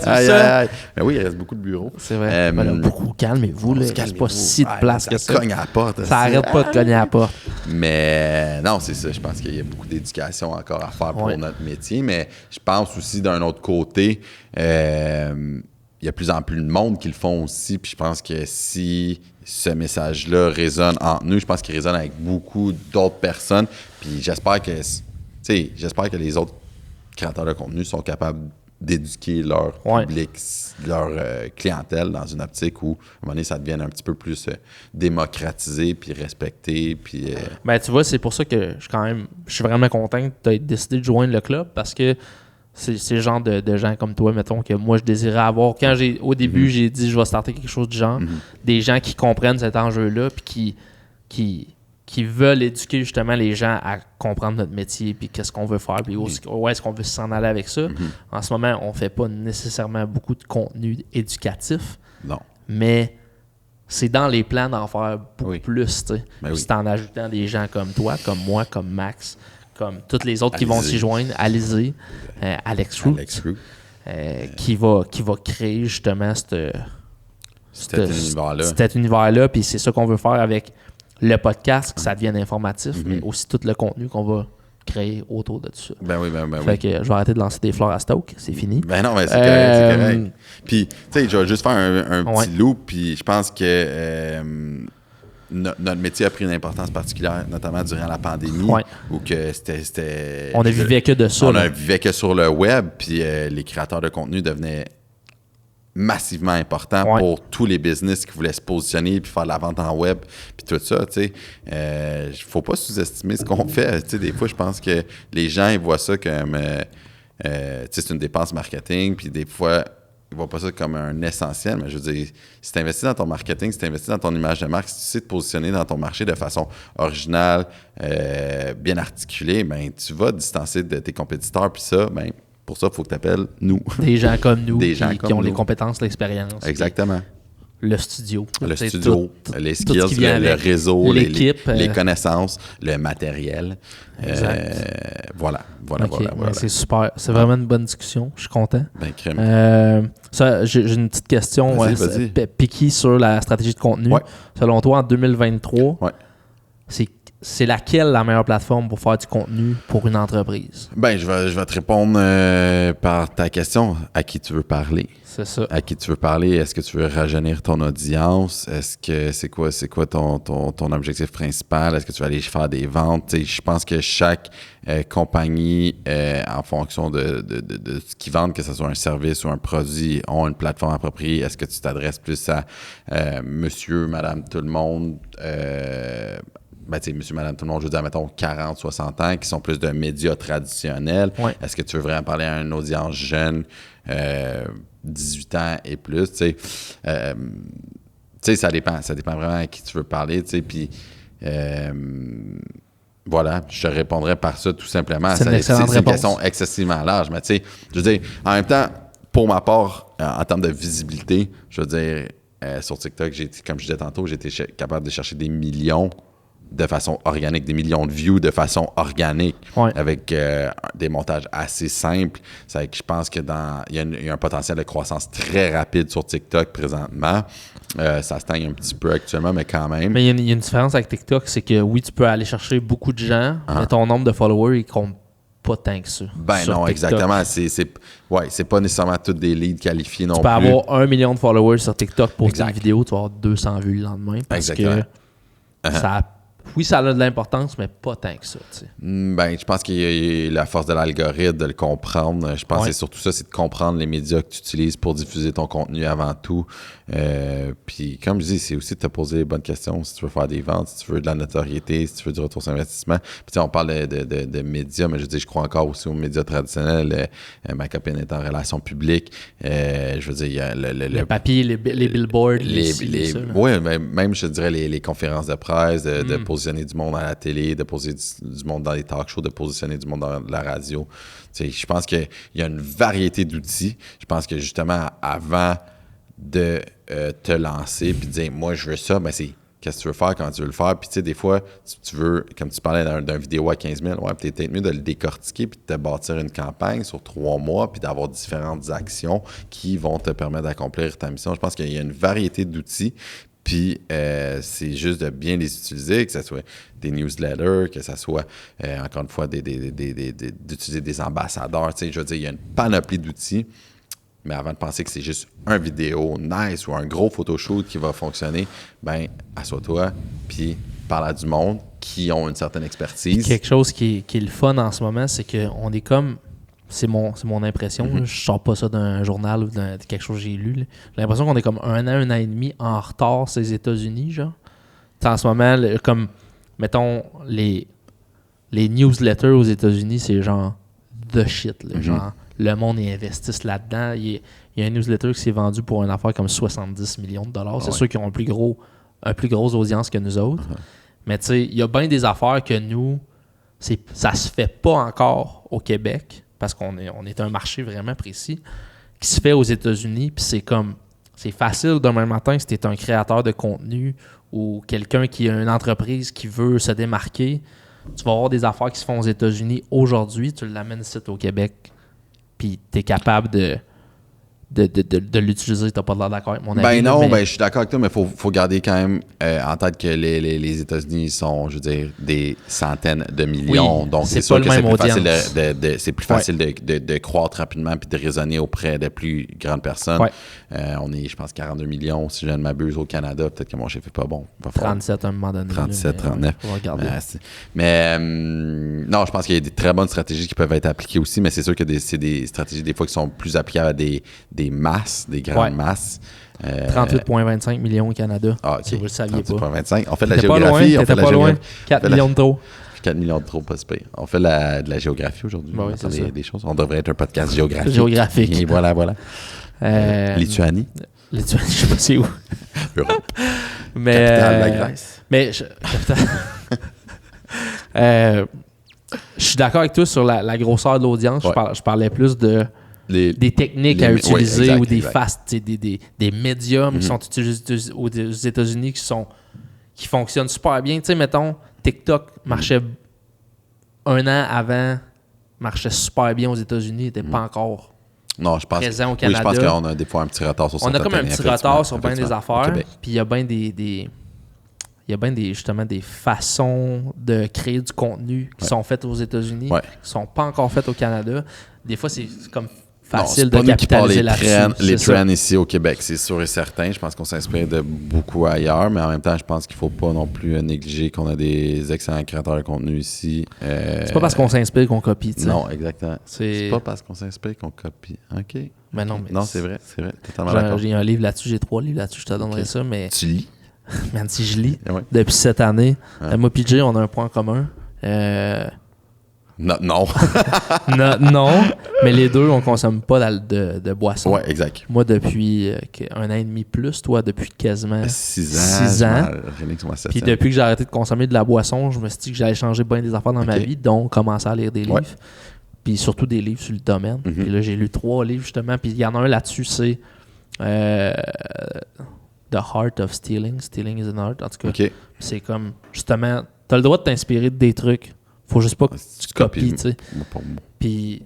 Ben oui, il reste beaucoup de bureaux. C'est vrai. Beaucoup, calmez-vous. Il reste pas si de place que ça. Cogne à la porte. Ça arrête pas de cogner à la porte. Mais non, c'est ça. Je pense qu'il y a beaucoup d'éducation encore à faire pour notre métier. Mais je pense aussi d'un autre côté, il y a de plus en plus de monde qui le font aussi. Puis je pense que si ce message-là résonne entre nous, je pense qu'il résonne avec beaucoup d'autres personnes. Puis j'espère que les autres créateurs de contenu sont capables d'éduquer leur public, leur clientèle dans une optique où, à un moment donné, ça devienne un petit peu plus démocratisé puis respecté. Puis, Ben, tu vois, c'est pour ça que je suis vraiment content que tu aies décidé de joindre le club parce que c'est le genre de gens comme toi, mettons, que moi, je désirais avoir. Quand au début, j'ai dit je vais starter quelque chose du genre, des gens qui comprennent cet enjeu-là puis qui veulent éduquer justement les gens à comprendre notre métier puis qu'est-ce qu'on veut faire puis où est-ce qu'on veut s'en aller avec ça. En ce moment, on fait pas nécessairement beaucoup de contenu éducatif. Non. Mais c'est dans les plans d'en faire beaucoup plus, tu sais. C'est en ajoutant des gens comme toi, comme moi, comme Max, comme tous les autres qui vont s'y joindre, Alizé, Alex Root, qui va créer justement cet univers-là. Puis c'est ça qu'on veut faire avec le podcast, que ça devienne informatif, mais aussi tout le contenu qu'on va créer autour de tout ça. Ben oui. Fait que je vais arrêter de lancer des fleurs à Stoke, c'est fini. Ben non, mais c'est correct. Puis, tu sais, je vais juste faire un petit loop, puis je pense que notre métier a pris une importance particulière, notamment durant la pandémie, où que c'était... On ne vivait que de ça. On ne vivait que sur le web, puis les créateurs de contenu devenaient massivement importants pour tous les business qui voulaient se positionner puis faire de la vente en web puis tout ça, tu sais. Faut pas sous-estimer ce qu'on fait. Tu sais, des fois, je pense que les gens, ils voient ça comme... tu sais, c'est une dépense marketing, puis des fois... Ils ne voient pas ça comme un essentiel, mais je veux dire, si tu investis dans ton marketing, si tu investis dans ton image de marque, si tu sais te positionner dans ton marché de façon originale, bien articulée, ben tu vas te distancer de tes compétiteurs. Puis ça, ben pour ça, il faut que tu appelles nous. Des gens comme nous qui ont les compétences, l'expérience. Exactement. Le studio. Les skills, le réseau, l'équipe, les connaissances, le matériel. Voilà. C'est super. C'est vraiment une bonne discussion. Je suis content. Ben, crème. J'ai une petite question piquée sur la stratégie de contenu. Selon toi, en 2023, c'est laquelle la meilleure plateforme pour faire du contenu pour une entreprise? Ben, je vais te répondre par ta question. À qui tu veux parler? C'est ça. À qui tu veux parler? Est-ce que tu veux rajeunir ton audience? Est-ce que c'est quoi ton objectif principal? Est-ce que tu vas aller faire des ventes? T'sais, je pense que chaque compagnie, en fonction de ce qu'ils vendent, que ce soit un service ou un produit, ont une plateforme appropriée. Est-ce que tu t'adresses plus à monsieur, madame, tout le monde? Monsieur, madame, tout le monde, je veux dire, mettons 40, 60 ans, qui sont plus de médias traditionnels. Ouais. Est-ce que tu veux vraiment parler à une audience jeune, 18 ans et plus, tu sais, ça dépend vraiment à qui tu veux parler, tu sais, puis voilà, je te répondrais par ça tout simplement. C'est une question excessivement large, mais tu sais, je veux dire, en même temps, pour ma part, en termes de visibilité, je veux dire, sur TikTok, comme je disais tantôt, j'ai été capable de chercher des millions de façon organique, des millions de views de façon organique, avec des montages assez simples. C'est que je pense que il y a un potentiel de croissance très rapide sur TikTok présentement. Ça stagne un petit peu actuellement, mais quand même. Mais il y a une différence avec TikTok, c'est que oui, tu peux aller chercher beaucoup de gens, mais ton nombre de followers, il compte pas tant que ça. Ben non, TikTok. Exactement. C'est pas nécessairement tous des leads qualifiés non plus. Tu peux avoir 1 million de followers sur TikTok pour une vidéo, tu vas avoir 200 vues le lendemain. Parce que ça a de l'importance, mais pas tant que ça. T'sais. Ben, je pense qu'il y a la force de l'algorithme, de le comprendre. Je pense que c'est surtout ça, c'est de comprendre les médias que tu utilises pour diffuser ton contenu avant tout. Puis, comme je dis, c'est aussi de te poser les bonnes questions. Si tu veux faire des ventes, si tu veux de la notoriété, si tu veux du retour sur investissement. Puis, on parle de médias, mais je crois encore aussi aux médias traditionnels. Ma copine est en relations publiques. Je veux dire, il y a le papier, les billboards, oui, même, je dirais, les conférences de presse, de positionner du monde à la télé, de positionner du monde dans les talk shows, de positionner du monde dans la radio. Je pense qu'il y a une variété d'outils. Je pense que justement, avant de te lancer puis de dire « moi, je veux ça », ben c'est qu'est-ce que tu veux faire, comment tu veux le faire. Puis tu sais, des fois, tu veux, comme tu parlais d'un vidéo à 15 000, ouais, puis peut-être mieux de le décortiquer puis de te bâtir une campagne sur 3 mois puis d'avoir différentes actions qui vont te permettre d'accomplir ta mission. Je pense qu'il y a une variété d'outils. Puis, c'est juste de bien les utiliser, que ce soit des newsletters, que ce soit, encore une fois, d'utiliser des ambassadeurs. Tu sais, je veux dire, il y a une panoplie d'outils. Mais avant de penser que c'est juste un vidéo nice ou un gros photoshoot qui va fonctionner, ben assois-toi, puis parle à du monde qui ont une certaine expertise. Quelque chose qui est le fun en ce moment, c'est qu'on est comme... C'est mon impression. Mm-hmm. Je sors pas ça d'un journal ou de quelque chose que j'ai lu. Là. J'ai l'impression qu'on est comme un an et demi en retard sur les États-Unis, genre. T'sais, en ce moment, comme, mettons, les newsletters aux États-Unis, c'est genre the shit. Là, genre, le monde y investisse là-dedans. Il y a un newsletter qui s'est vendu pour une affaire comme 70 millions de dollars. C'est sûr qu'ils ont un plus gros audience que nous autres. Mais tu sais, il y a bien des affaires que nous, ça se fait pas encore au Québec. Parce qu'on est un marché vraiment précis, qui se fait aux États-Unis, puis c'est facile demain matin si tu es un créateur de contenu ou quelqu'un qui a une entreprise qui veut se démarquer, tu vas avoir des affaires qui se font aux États-Unis aujourd'hui, tu l'amènes ici au Québec, puis tu es capable de l'utiliser. Tu n'as pas l'air d'accord avec mon avis. Je suis d'accord avec toi, mais il faut garder quand même en tête que les États-Unis sont, je veux dire, des centaines de millions. Oui, donc, c'est sûr que c'est plus facile de croître rapidement puis de raisonner auprès de plus grandes personnes. Ouais. On est, je pense, 42 millions, si je ne m'abuse, au Canada. Peut-être que mon chiffre n'est pas bon. 37 à un moment donné. 37, 39. On va regarder. Non, je pense qu'il y a des très bonnes stratégies qui peuvent être appliquées aussi, mais c'est sûr que c'est des stratégies des fois qui sont plus applicables à des masses, des grandes masses. 38,25 millions au Canada. Si vous le saviez pas. 38,25. On fait de la géographie. On fait pas loin. 4 millions de trop. 4 millions de trop, pas super. On fait de la géographie aujourd'hui. Oui, c'est des choses. On devrait être un podcast géographique. Géographique. Et voilà. Lituanie. Lituanie, je sais pas c'est où. Europe. Mais, capitale de la Grèce. Mais je suis d'accord avec toi sur la grosseur de l'audience. Ouais. Je parlais plus des techniques à utiliser ou des des médiums qui sont utilisés aux États-Unis qui fonctionnent super bien. Tu sais, mettons, TikTok marchait un an avant, marchait super bien aux États-Unis, n'était pas encore présent au Canada. Oui, je pense qu'on a des fois un petit retard sur certaines. On a comme un petit retard sur bien des affaires. Puis il y a bien des il y a bien justement des façons de créer du contenu qui sont faites aux États-Unis, qui ne sont pas encore faites au Canada. Des fois, c'est comme facile de capitaliser là-dessus. Les trends ici au Québec, c'est sûr et certain. Je pense qu'on s'inspire de beaucoup ailleurs, mais en même temps, je pense qu'il ne faut pas non plus négliger qu'on a des excellents créateurs de contenu ici. C'est pas parce qu'on s'inspire qu'on copie, tu sais. Non, exactement. C'est pas parce qu'on s'inspire qu'on copie. OK. Mais non, mais c'est vrai. Totalement d'accord. J'ai un livre là-dessus, j'ai 3 livres là-dessus, je te donnerai ça, mais... Tu lis? Man, si je lis, depuis cette année, moi et PJ, on a un point commun. Non. Non, mais les deux, on consomme pas de boissons. Ouais, exact. Moi, depuis 1 an et demi plus, toi, depuis quasiment 6 ans. Puis depuis que j'ai arrêté de consommer de la boisson, je me suis dit que j'allais changer bien des affaires dans ma vie, donc commencer à lire des livres. Puis surtout des livres sur le domaine. Puis là, j'ai lu 3 livres, justement. Puis il y en a un là-dessus, c'est The Heart of Stealing. Stealing is an art. En tout cas, c'est comme, justement, t'as le droit de t'inspirer de des trucs. Faut juste pas que tu copies, tu sais. Puis,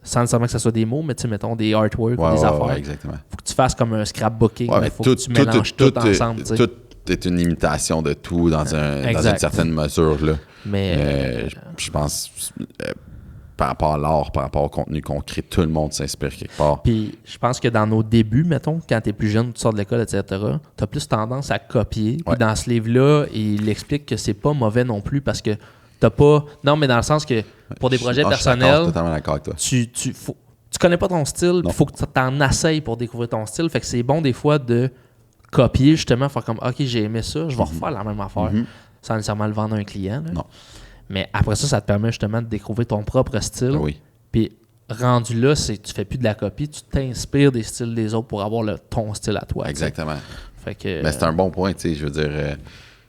sans nécessairement que ce soit des mots, mais tu sais, mettons des artworks ou des affaires. Exactement. Faut que tu fasses comme un scrapbooking. Il faut que tu mélanges tout ensemble, tu sais. Tout est une imitation de tout dans une certaine mesure, là. Mais je pense... par rapport à l'art, par rapport au contenu qu'on crée, tout le monde s'inspire quelque part. Puis je pense que dans nos débuts, mettons, quand tu es plus jeune, tu sors de l'école, etc., tu as plus tendance à copier. Puis dans ce livre-là, il explique que c'est pas mauvais non plus parce que t'as pas... Non, mais dans le sens que pour des projets personnels, je suis totalement d'accord avec toi. Tu connais pas ton style, il faut que tu t'en essayes pour découvrir ton style. Fait que c'est bon des fois de copier, justement, faire comme « OK, j'ai aimé ça, je vais refaire la même affaire. Sans nécessairement le vendre à un client. Là. Non. Mais après ça te permet justement de découvrir ton propre style. Oui. Puis rendu là, tu fais plus de la copie, tu t'inspires des styles des autres pour avoir ton style à toi. Exactement. Fait que, mais c'est un bon point, tu sais. Je veux dire,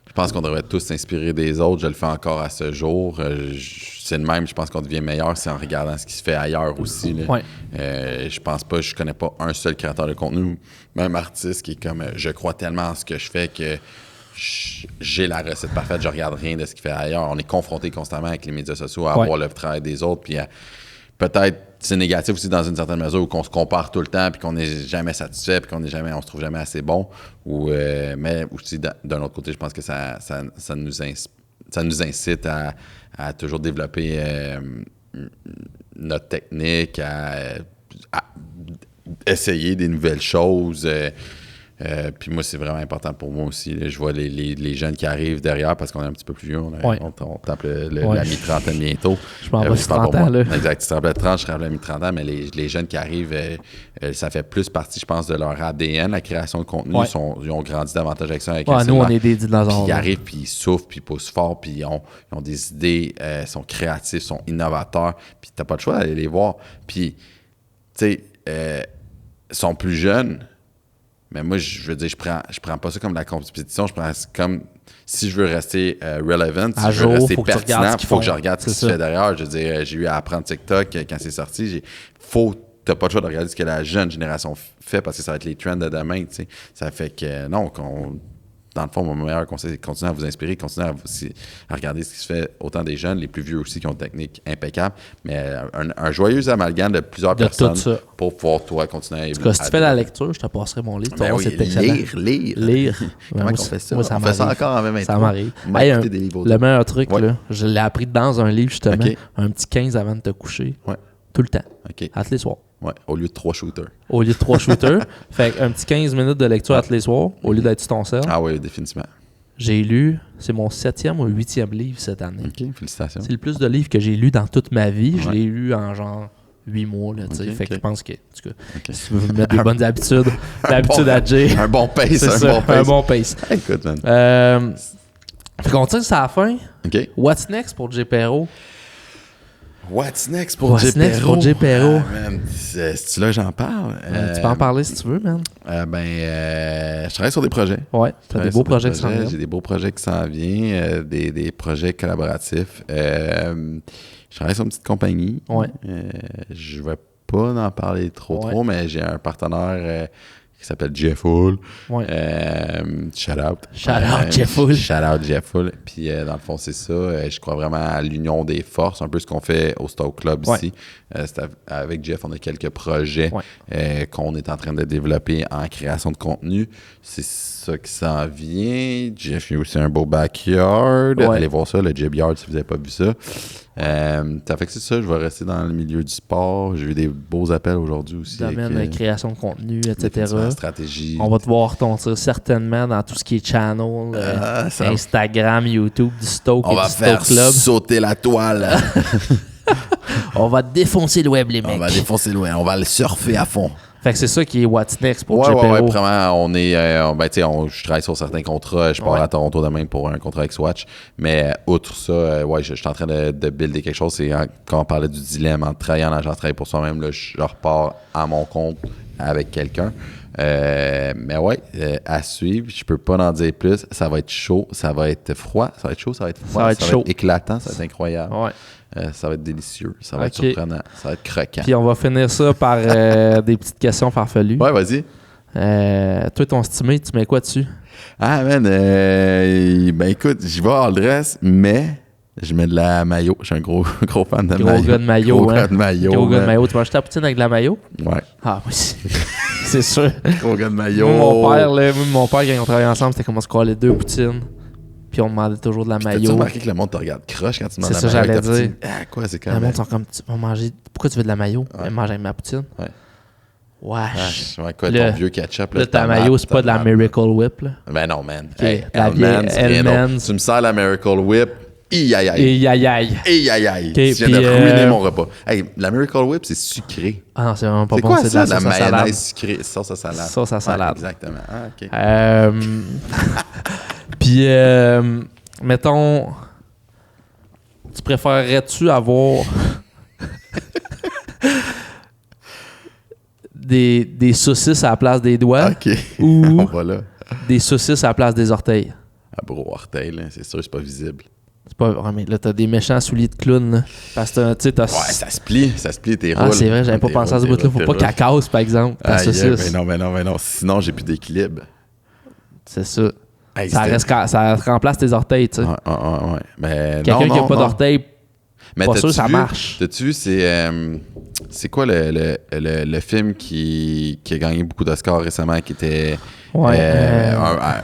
je pense qu'on devrait tous s'inspirer des autres. Je le fais encore à ce jour. C'est le même, je pense qu'on devient meilleur, c'est en regardant ce qui se fait ailleurs aussi. Là. Ouais. Je connais pas un seul créateur de contenu, même artiste qui est comme, je crois tellement en ce que je fais que j'ai la recette parfaite, je regarde rien de ce qu'il fait ailleurs. On est confronté constamment avec les médias sociaux à voir le travail des autres, puis peut-être c'est négatif aussi dans une certaine mesure où on se compare tout le temps, puis qu'on n'est jamais satisfait, puis on se trouve jamais assez bon. Mais aussi d'un autre côté, je pense que ça nous incite à toujours développer notre technique, à essayer des nouvelles choses. Puis moi, c'est vraiment important pour moi aussi. Là. Je vois les jeunes qui arrivent derrière parce qu'on est un petit peu plus vieux. On tape la mi-trentaine bientôt. Je m'en vais 30 ans. Là. Exact. Tu te rappelles 30, je te rappelle la mi-30 ans, mais les jeunes qui arrivent, ça fait plus partie, je pense, de leur ADN, la création de contenu. Ils ont grandi davantage avec ça. Avec nous, on est des dinosaures. Puis ils arrivent, puis ils souffrent, puis ils poussent fort, puis ils ont des idées, sont créatifs, sont innovateurs, puis t'as pas le choix d'aller les voir. Puis, tu sais, sont plus jeunes. Mais moi, je veux dire, je prends pas ça comme de la compétition, je prends ça comme si je veux rester relevant, si je veux rester pertinent, il faut que je regarde ce qui se fait derrière. Je veux dire, j'ai eu à apprendre TikTok quand c'est sorti. T'as pas le choix de regarder ce que la jeune génération fait parce que ça va être les trends de demain. Tu sais. Ça fait que non, dans le fond, mon meilleur conseil, c'est de continuer à vous inspirer, continuer à regarder ce qui se fait autant des jeunes, les plus vieux aussi qui ont une technique impeccable, mais un joyeux amalgame de plusieurs personnes pour pouvoir, toi, continuer à évoluer. Si tu fais la lecture, je te passerai mon livre. Ben oui, lire. Comment on fait ça? Moi, on fait ça encore en même temps. Ça m'arrive. Le meilleur truc, là, je l'ai appris dans un livre, justement, un petit 15 avant de te coucher. Ouais. Tout le temps. Okay. À tous les soirs. Ouais, au lieu de 3 shooters. Au lieu de 3 shooters. Fait un petit 15 minutes de lecture à tous les soirs, au lieu d'être sur ton cell. Ah oui, définitivement. J'ai lu, c'est mon 7e ou 8e livre cette année. OK, félicitations. C'est le plus de livres que j'ai lu dans toute ma vie. Je l'ai lu en genre 8 mois, là, tu sais. Fait que je pense que, en tout cas, si tu veux mettre des bonnes habitudes, l'habitude à Jay. Un bon pace, un bon pace. Écoute, man. Fait qu'on tire ça à la fin. OK. What's next pour Jay Perrault? What's next pour Jay Perrault? C'est-tu là que j'en parle? Tu peux en parler si tu veux, man. Je travaille sur des projets. Ouais, tu as des beaux projets qui s'en viennent. J'ai des beaux projets qui s'en viennent, des projets collaboratifs. Je travaille sur une petite compagnie. Ouais. Je ne vais pas en parler trop, mais j'ai un partenaire qui s'appelle Jeff Hull. Ouais. Shout out. Shout out Jeff Hull. Shout out Jeff Hull. Puis dans le fond, c'est ça. Je crois vraiment à l'union des forces, un peu ce qu'on fait au Stoke Club ici. Avec Jeff, on a quelques projets qu'on est en train de développer en création de contenu. C'est ça qui s'en vient. Jeff, il y a aussi un beau backyard. Allez voir ça, le Jeb Yard, si vous n'avez pas vu ça. Ça fait que c'est ça, je vais rester dans le milieu du sport. J'ai eu des beaux appels aujourd'hui aussi. Domaine de création de contenu, etc. Stratégie. On va te voir tontir certainement dans tout ce qui est channel, Instagram, YouTube, du Stoke on et va du Stoke faire Club. Sauter la toile. On va défoncer le web, les mecs. On va défoncer le web. On va le surfer à fond. Fait que c'est ça qui est What's Next pour Ouais, GPO. vraiment, on est... je travaille sur certains contrats. Je pars à Toronto demain pour un contrat avec Swatch. Mais outre ça, je suis en train de builder quelque chose. C'est quand on parlait du dilemme entre travailler en agence, travailler pour soi-même, là, je repars à mon compte avec quelqu'un. Mais à suivre. Je peux pas en dire plus. Ça va être chaud, ça va être froid. Ça va être chaud, ça va être froid. Ça va être éclatant, ça va être incroyable. Ouais. Ça va être délicieux, ça va être surprenant, ça va être croquant. Puis on va finir ça par des petites questions farfelues. Ouais, vas-y. Toi, ton stimé, tu mets quoi dessus? Ah, man, écoute, j'y vais all dress, mais je mets de la mayo. Je suis un gros fan de mayo. Gros gars de mayo, Gros gars de mayo. Gros gars de mayo. Tu vas acheter ta poutine avec de la mayo? Ouais. Ah, oui. C'est sûr. Gros gars de mayo. Mon père, quand on travaillait ensemble, c'était comme on se croisait 2 poutines. Puis on demandait toujours de la mayo. T'as-tu remarqué que le monde te regarde croche quand tu demandes de la mayo? C'est ça, j'allais dire. Ah, quoi, c'est quand Le même... monde sont comme, tu vas manger... Pourquoi tu veux de la mayo? Ouais. Mange avec ma poutine. Ouais. Wesh. Ouais, quoi, ton vieux ketchup. Là, ta mayo, c'est pas de la Miracle Whip, là. Ben non, man. Okay. La vieille Hellmann's. Tu me sers la Miracle Whip. Aïe, aïe, aïe. Et aïe, aïe. Aïe, aïe, aïe. Okay, tu viens de ruiner mon repas. Hey, la Miracle Whip, c'est sucré. Ah non, c'est vraiment pas c'est bon. Quoi, c'est ça, de la sauce à mayonnaise salade. sucrée? Sauce à salade. Sauce à salade. Exactement. Ah, OK. Puis, mettons, tu préférerais-tu avoir des saucisses à la place des doigts OK. ou On va là. des saucisses à la place des orteils? Ah, bro, orteil, là, c'est sûr, c'est pas visible. C'est pas vrai, mais là, t'as des méchants souliers de clown, là. Parce que, tu sais, t'as... Ouais, ça se plie tes roules. Ah, c'est vrai, j'avais pas pensé à ce bout-là. Faut pas qu'elle casse, par exemple, ta saucisse. Mais non. Sinon, j'ai plus d'équilibre. C'est ça. Hey, ça remplace tes orteils, tu sais. Ouais. Mais quelqu'un qui a pas d'orteils, mais pas sûr que ça marche. T'as-tu vu, c'est quoi le film qui a gagné beaucoup d'Oscars récemment, qui était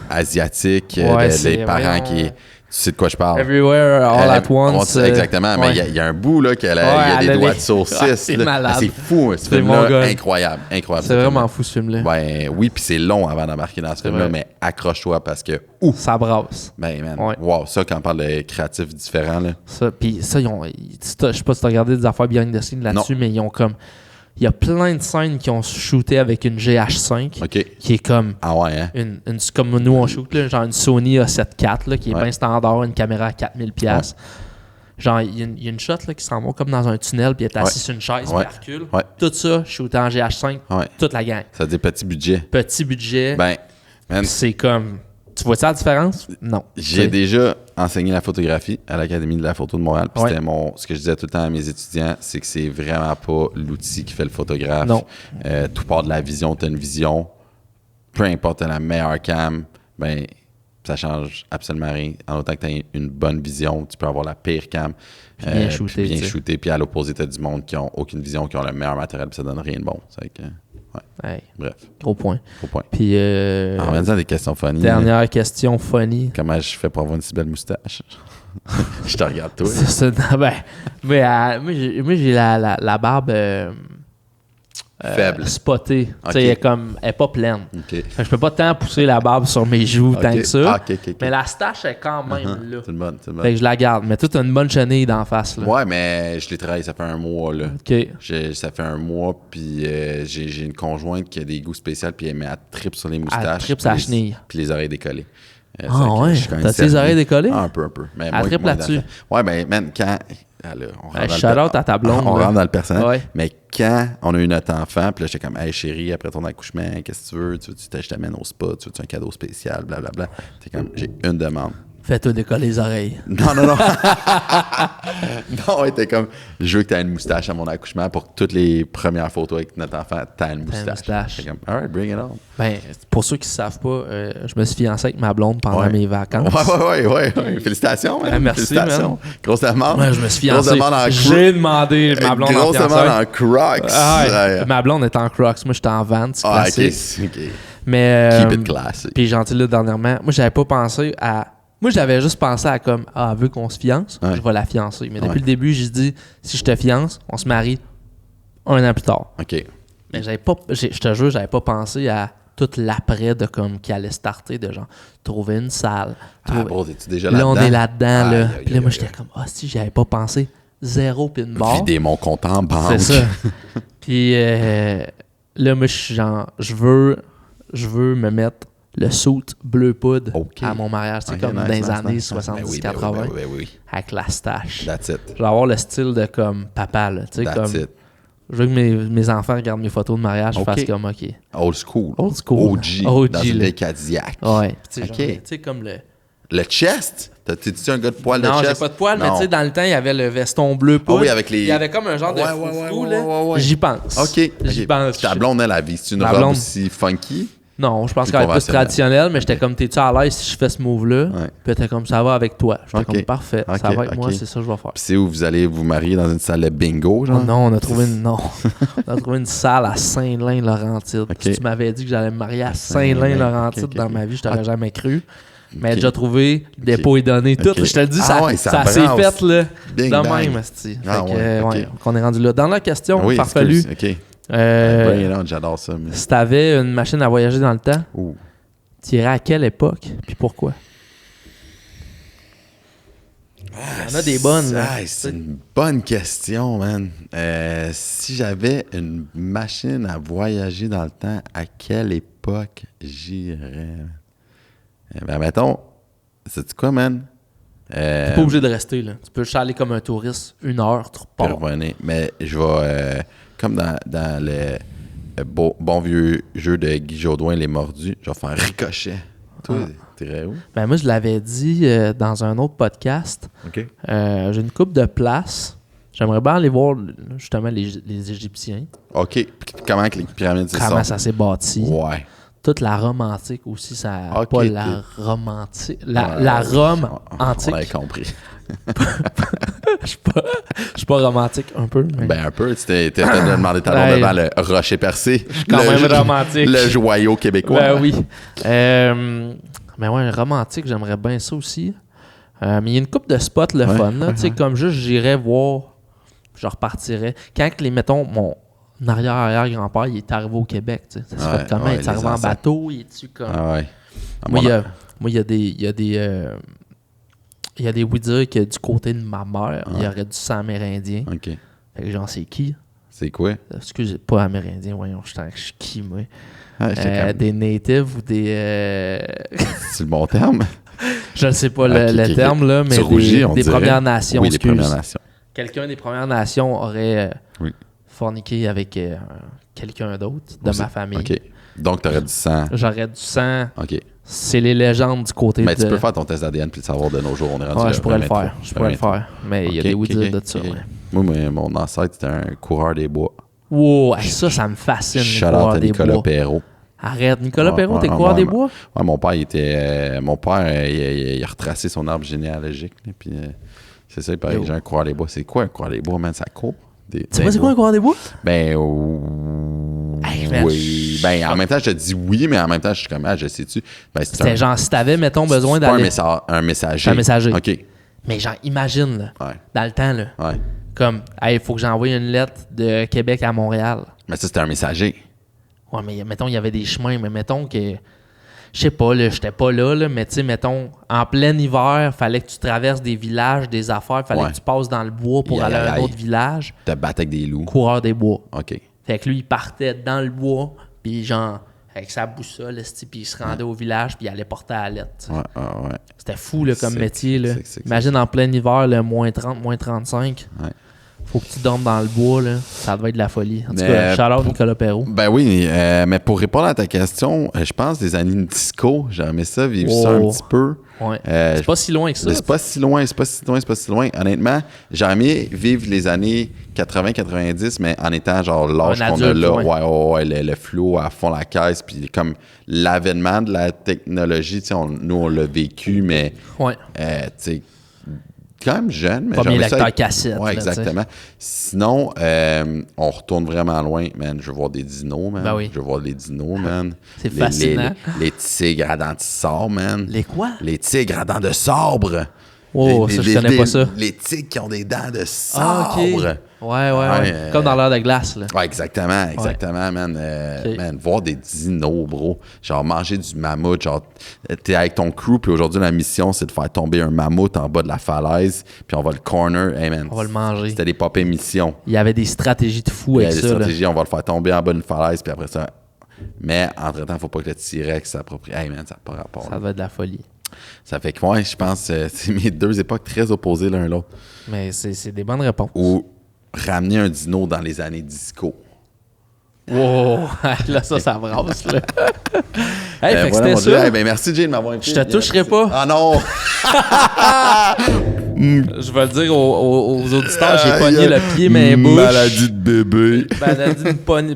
asiatique, des parents qui... Tu sais de quoi je parle. Everywhere, all at once. Exactement, mais il y a un bout là qu'il y a des doigts de saucisse. C'est malade. C'est fou, ce film-là. Incroyable. C'est vraiment fou, ce film-là. Ben oui, puis c'est long avant d'embarquer dans ce film-là, mais accroche-toi parce que... Ça brasse. Ben man, wow, ça quand on parle de créatifs différents, là. Ça, puis ça, je sais pas si t'as regardé des affaires behind the scenes là-dessus, mais ils ont comme... Il y a plein de scènes qui ont shooté avec une GH5 qui est comme comme nous on shoot là, genre une Sony A7 IV là, qui est bien standard, une caméra à 4000$. Genre il y a une shot là, qui s'en va comme dans un tunnel puis elle est assise sur une chaise puis elle recule. Tout ça shooté en GH5, toute la gang. Ça a des petits budgets. Petit budget. Ben, man, c'est comme... Tu vois ça la différence? Non. J'ai déjà enseigné la photographie à l'Académie de la photo de Montréal. Puis c'était ce que je disais tout le temps à mes étudiants, c'est que c'est vraiment pas l'outil qui fait le photographe. Non. Tout part de la vision. Tu as une vision, peu importe la meilleure cam, ben ça change absolument rien. En autant que tu as une bonne vision, tu peux avoir la pire cam. Puis bien shooté. Puis à l'opposé, tu as du monde qui n'ont aucune vision, qui ont le meilleur matériel, puis ça donne rien de bon. C'est que, bref. Gros point. Puis, en revenant des questions funny. Dernière question funny. Comment je fais pour avoir une si belle moustache? Je te regarde, toi. Moi, j'ai la barbe faible. Spotée. Elle est pas pleine. Okay. Je peux pas tant pousser la barbe sur mes joues tant que ça. Okay. Mais la stache est quand même là. C'est une bonne. Fait que je la garde. Mais toi, t'as une bonne chenille d'en face. Là. Ouais, mais je l'ai travaillé, ça fait un mois. Là. Ça fait un mois, puis j'ai une conjointe qui a des goûts spéciaux, puis elle met à trip sur les moustaches. Elle tripe sa chenille. Puis les oreilles décollées. Ouais? T'as-tu les oreilles décollées? Un peu. Mais elle tripe là-dessus. Ouais, ben, man, quand... shout-out à ta blonde. On rentre dans le personnel. Ouais. Mais quand on a eu notre enfant, puis là, j'étais comme, hey chérie, après ton accouchement, qu'est-ce que tu veux? Je t'amène au spa, tu veux un cadeau spécial, blablabla. C'est comme, j'ai une demande. Fais-toi décoller les oreilles. Non. Non, ouais, t'es comme, je veux que t'aies une moustache à mon accouchement pour que toutes les premières photos avec notre enfant, t'as une moustache. T'es comme, alright, bring it on. Ben, pour ceux qui ne savent pas, je me suis fiancé avec ma blonde pendant mes vacances. Ouais. Félicitations, man. Merci, Félicitations. man. Grosse demande. Ouais, je me suis fiancé. Grosse J'ai demandé ma blonde en grosse demande fiançailles. en Crocs. Ouais. Ma blonde est en Crocs. Moi, j'étais en Vans. OK. Mais, Keep it classy. Puis gentil, là, dernièrement, moi, j'avais pas pensé à... Moi, j'avais juste pensé à comme, elle veut qu'on se fiance, je vais la fiancer. Mais depuis le début, j'ai dit, si je te fiance, on se marie 1 an plus tard. OK. Mais j'avais pas, je te jure, j'avais pas pensé à tout l'après de comme qui allait starter, de genre, trouver une salle. Bon, t'es-tu déjà là, là-dedans? on est là-dedans, là. Puis là, moi, j'étais comme, si j'avais pas pensé, 0 pin bar. Vider mon compte en banque. C'est ça. Puis là, moi, je suis genre, je veux me mettre le suit bleu poudre à mon mariage. C'est comme dans les années 70-80 avec la stache. That's it. Je vais avoir le style de comme papa, là. Tu sais, comme. It. Je veux que mes enfants regardent mes photos de mariage et fassent comme OK. Old school. OG. Dans une vieille Cadillac. Ouais. Tu sais, comme le. Le chest? T'es-tu un gars de poil de chest? Non, j'ai pas de poil, mais tu sais, dans le temps, il y avait le veston bleu poudre. Oui, avec les... Il y avait comme un genre de foufou, là. J'y pense. OK. J'y pense. Ta blonde, elle a vu. C'est une robe aussi funky? Non, je pense qu'elle est plus traditionnelle, mais j'étais comme, t'es-tu à l'aise si je fais ce move-là? Puis t'es comme, ça va avec toi. J'étais comme, parfait, ça va avec moi, c'est ça que je vais faire. Puis c'est où vous allez vous marier dans une salle de bingo, genre? Non, on a trouvé une salle à Saint-Lin-Laurentide. Si tu m'avais dit que j'allais me marier à Saint-Lin-Laurentide dans ma vie, je t'aurais jamais cru. Mais déjà trouvé, le dépôt est donné, tout. Je te le dis, ça s'est fait là, de même, asti. Qu'on est rendu là. Dans la question, farfelu. J'adore ça. Mais... Si t'avais une machine à voyager dans le temps, tu irais à quelle époque, puis pourquoi? Il y en a des bonnes, là. C'est une bonne question, man. Si j'avais une machine à voyager dans le temps, à quelle époque j'irais? Ben, mettons, sais-tu quoi, man? T'es pas obligé de rester, là. Tu peux juste aller comme un touriste, 1 heure, tu repars. Mais je vais... comme dans le bon vieux jeu de Guy Jodoin, Les Mordus, je vais faire Ricochet. Toi, t'irais où? Ben moi, je l'avais dit dans un autre podcast. OK. J'ai une couple de places. J'aimerais bien aller voir, justement, les Égyptiens. OK. Comment que les pyramides, c'est ça? Comment ça s'est bâti. Ouais. Toute la Rome antique aussi, ça... Pas la Rome antique. La Rome antique. On avait compris. Je suis pas romantique un peu. Mais... Ben un peu, tu t'es demandé ta blonde devant le rocher percé. Je suis quand même romantique. Le joyau québécois. Ben oui. Mais ouais, romantique, j'aimerais bien ça aussi. Mais il y a une couple de spots le fun. Tu sais, comme juste, j'irais voir, je repartirais. Quand, mettons, mon arrière-grand-père, il est arrivé au Québec, tu sais. Ça se fait comment? Il est arrivé en bateau? Il est-tu comme... Moi, il y a des oui-dire que du côté de ma mère, il y aurait du sang amérindien. OK. Fait que genre, c'est qui? C'est quoi? Excusez, pas amérindien, voyons, je suis qui, moi? Des natives ou des... C'est le bon terme? Je ne sais pas le terme, là, mais des Premières Nations. Oui, des Premières Nations. Quelqu'un des Premières Nations aurait forniqué avec quelqu'un d'autre de ma famille. OK. Donc, tu aurais du sang. J'aurais du sang. OK. C'est les légendes du côté mais tu peux faire ton test d'ADN puis le savoir de nos jours. On est rendu je pourrais le faire. Je pourrais le faire. Mais il y a des oui-dire de ça. Moi, mon ancêtre, c'était un coureur des bois. Wow, ça me fascine. Shout-out à Nicolas Perrault. Arrête, Nicolas Perrault, t'es coureur des bois? Ouais, mon père, il a retracé son arbre généalogique. Puis c'est ça, il paraît que j'ai un coureur des bois. C'est quoi un coureur des bois, man? Ça court? Tu sais c'est quoi un coureur des bois? Ben, oui. Ben, en même temps, je te dis oui, mais en même temps, je suis comme, je sais-tu. Ben, c'était genre, si t'avais, mettons, besoin d'aller... C'est pas un messager. Un messager. OK. Mais genre, imagine, là, dans le temps, là. Ouais. Comme, il faut que j'envoie une lettre de Québec à Montréal. Mais ça, c'était un messager. Ouais, mais mettons, il y avait des chemins, mais mettons que... Je sais pas, là, j'étais pas là, mais tu sais, mettons, en plein hiver, fallait que tu traverses des villages, des affaires, fallait que tu passes dans le bois pour aller à un autre village. Te battre avec des loups. Coureur des bois. OK. Fait que lui, il partait dans le bois, puis genre, avec sa boussole, puis il se rendait au village, puis il allait porter à la lettre. Ouais. C'était fou, là, comme métier, là. Imagine en plein hiver, le moins 30, moins 35. Ouais. Faut que tu dormes dans le bois, là. Ça devait être de la folie. En tout Mais, cas, shout-out Nicolas Perrault. Ben oui, mais pour répondre à ta question, je pense des années de disco, j'aimais ça, vivre ça un petit peu. Ouais. C'est pas si loin que ça. C'est pas si loin. Honnêtement, j'aurais aimé vivre les années 80-90, mais en étant genre l'âge qu'on a là. Ouais, le flow à fond la caisse, puis comme l'avènement de la technologie, nous on l'a vécu, mais tu sais, quand même jeune. Mais premier lecteur cassette. Ouais, exactement. Sinon, on retourne vraiment loin, man. Je veux voir des dinos, man. Ben oui. Je veux voir les dinos, man. C'est fascinant. Les tigres à dents de sabre, man. Les quoi? Les tigres à dents de sabre. Oh, ça, je connais pas ça. Les tigres qui ont des dents de sabre. Ah, OK. Ouais. Comme dans l'heure de glace, là. Ouais, exactement, man. Man, voir des dinos, bro. Genre, manger du mammouth. Genre, t'es avec ton crew, puis aujourd'hui, la mission, c'est de faire tomber un mammouth en bas de la falaise, puis on va le corner. Hey, man. On va le manger. C'était des pop missions. Il y avait des stratégies de fou avec ça. Il y a des stratégies, on va le faire tomber en bas d'une falaise, puis après ça. Mais, entre-temps, faut pas que le T-Rex s'approprie. Hey, man, ça n'a pas rapport. Ça va être de la folie. Ça fait que, ouais, je pense c'est mes deux époques très opposées l'un l'autre. Mais c'est des bonnes réponses. Ou ramener un dino dans les années disco. Wow! Là, ça brasse, là. Hey, fait que voilà, c'était ça. Hey, ben, merci, Jay, de m'avoir invité. Je te toucherai pas. Ah non! Je vais le dire aux auditeurs, j'ai pogné le pied, main, bouche. Maladie de bébé.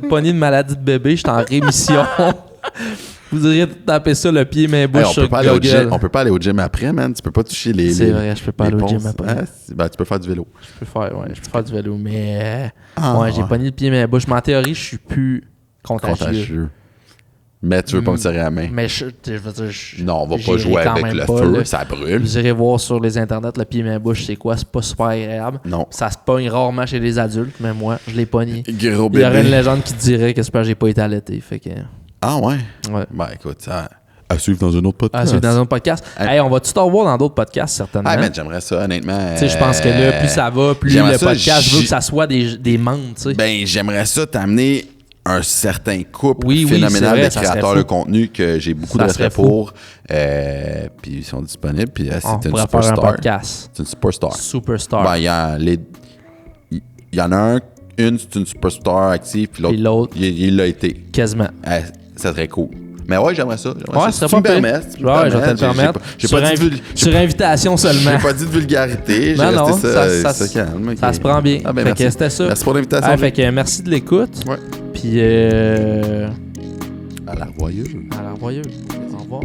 Pogné de maladie de bébé, je suis en rémission. Vous diriez taper ça le pied, main, bouche Hey, sur Google. On peut pas aller au gym après, man. Tu peux pas toucher les. C'est vrai, je peux pas aller au gym après. Hein? Ben, tu peux faire du vélo. Je peux faire du vélo, mais j'ai pogné le pied, main, bouche. Mais en théorie, je suis plus contagieux. Mais tu veux pas me serrer la main. Mais je veux dire, non, on va pas jouer avec le feu, là. Ça brûle. Vous irez voir sur les internets le pied, main, bouche, c'est quoi? C'est pas super agréable. Non. Ça se pogne rarement chez les adultes, mais moi, je l'ai pogné. Gros Il y aurait une légende qui dirait que j'espère que j'ai pas été allaité. Fait que. Ah ouais? Ouais. Ben écoute, ça. À suivre dans un autre podcast. À suivre dans un autre podcast. Hey, on va-tu t'en voir dans d'autres podcasts, certainement? Ah, mais j'aimerais ça, honnêtement. Tu sais, je pense que là, plus ça va, plus le podcast veut que ça soit des membres, tu sais. Ben, j'aimerais ça t'amener un certain couple vrai, phénoménal de créateurs de contenu que j'ai beaucoup de respect pour. Puis ils sont disponibles. Puis c'est une superstar. C'est une superstar. Superstar. Ben, il y en a une, c'est une superstar active, puis l'autre, il l'a été. Quasiment. C'est très cool. Mais ouais, j'aimerais ça. Ça pas permis. Ouais, je vais te le permettre. Sur invitation seulement. J'ai pas dit de vulgarité. Non, ça calme. Okay. Ça se prend bien. Ah, ben, fait que c'était ça. Merci pour l'invitation. Fait que merci de l'écoute. Ouais. Puis à la revoyeuse. À la revoyeuse. Au revoir.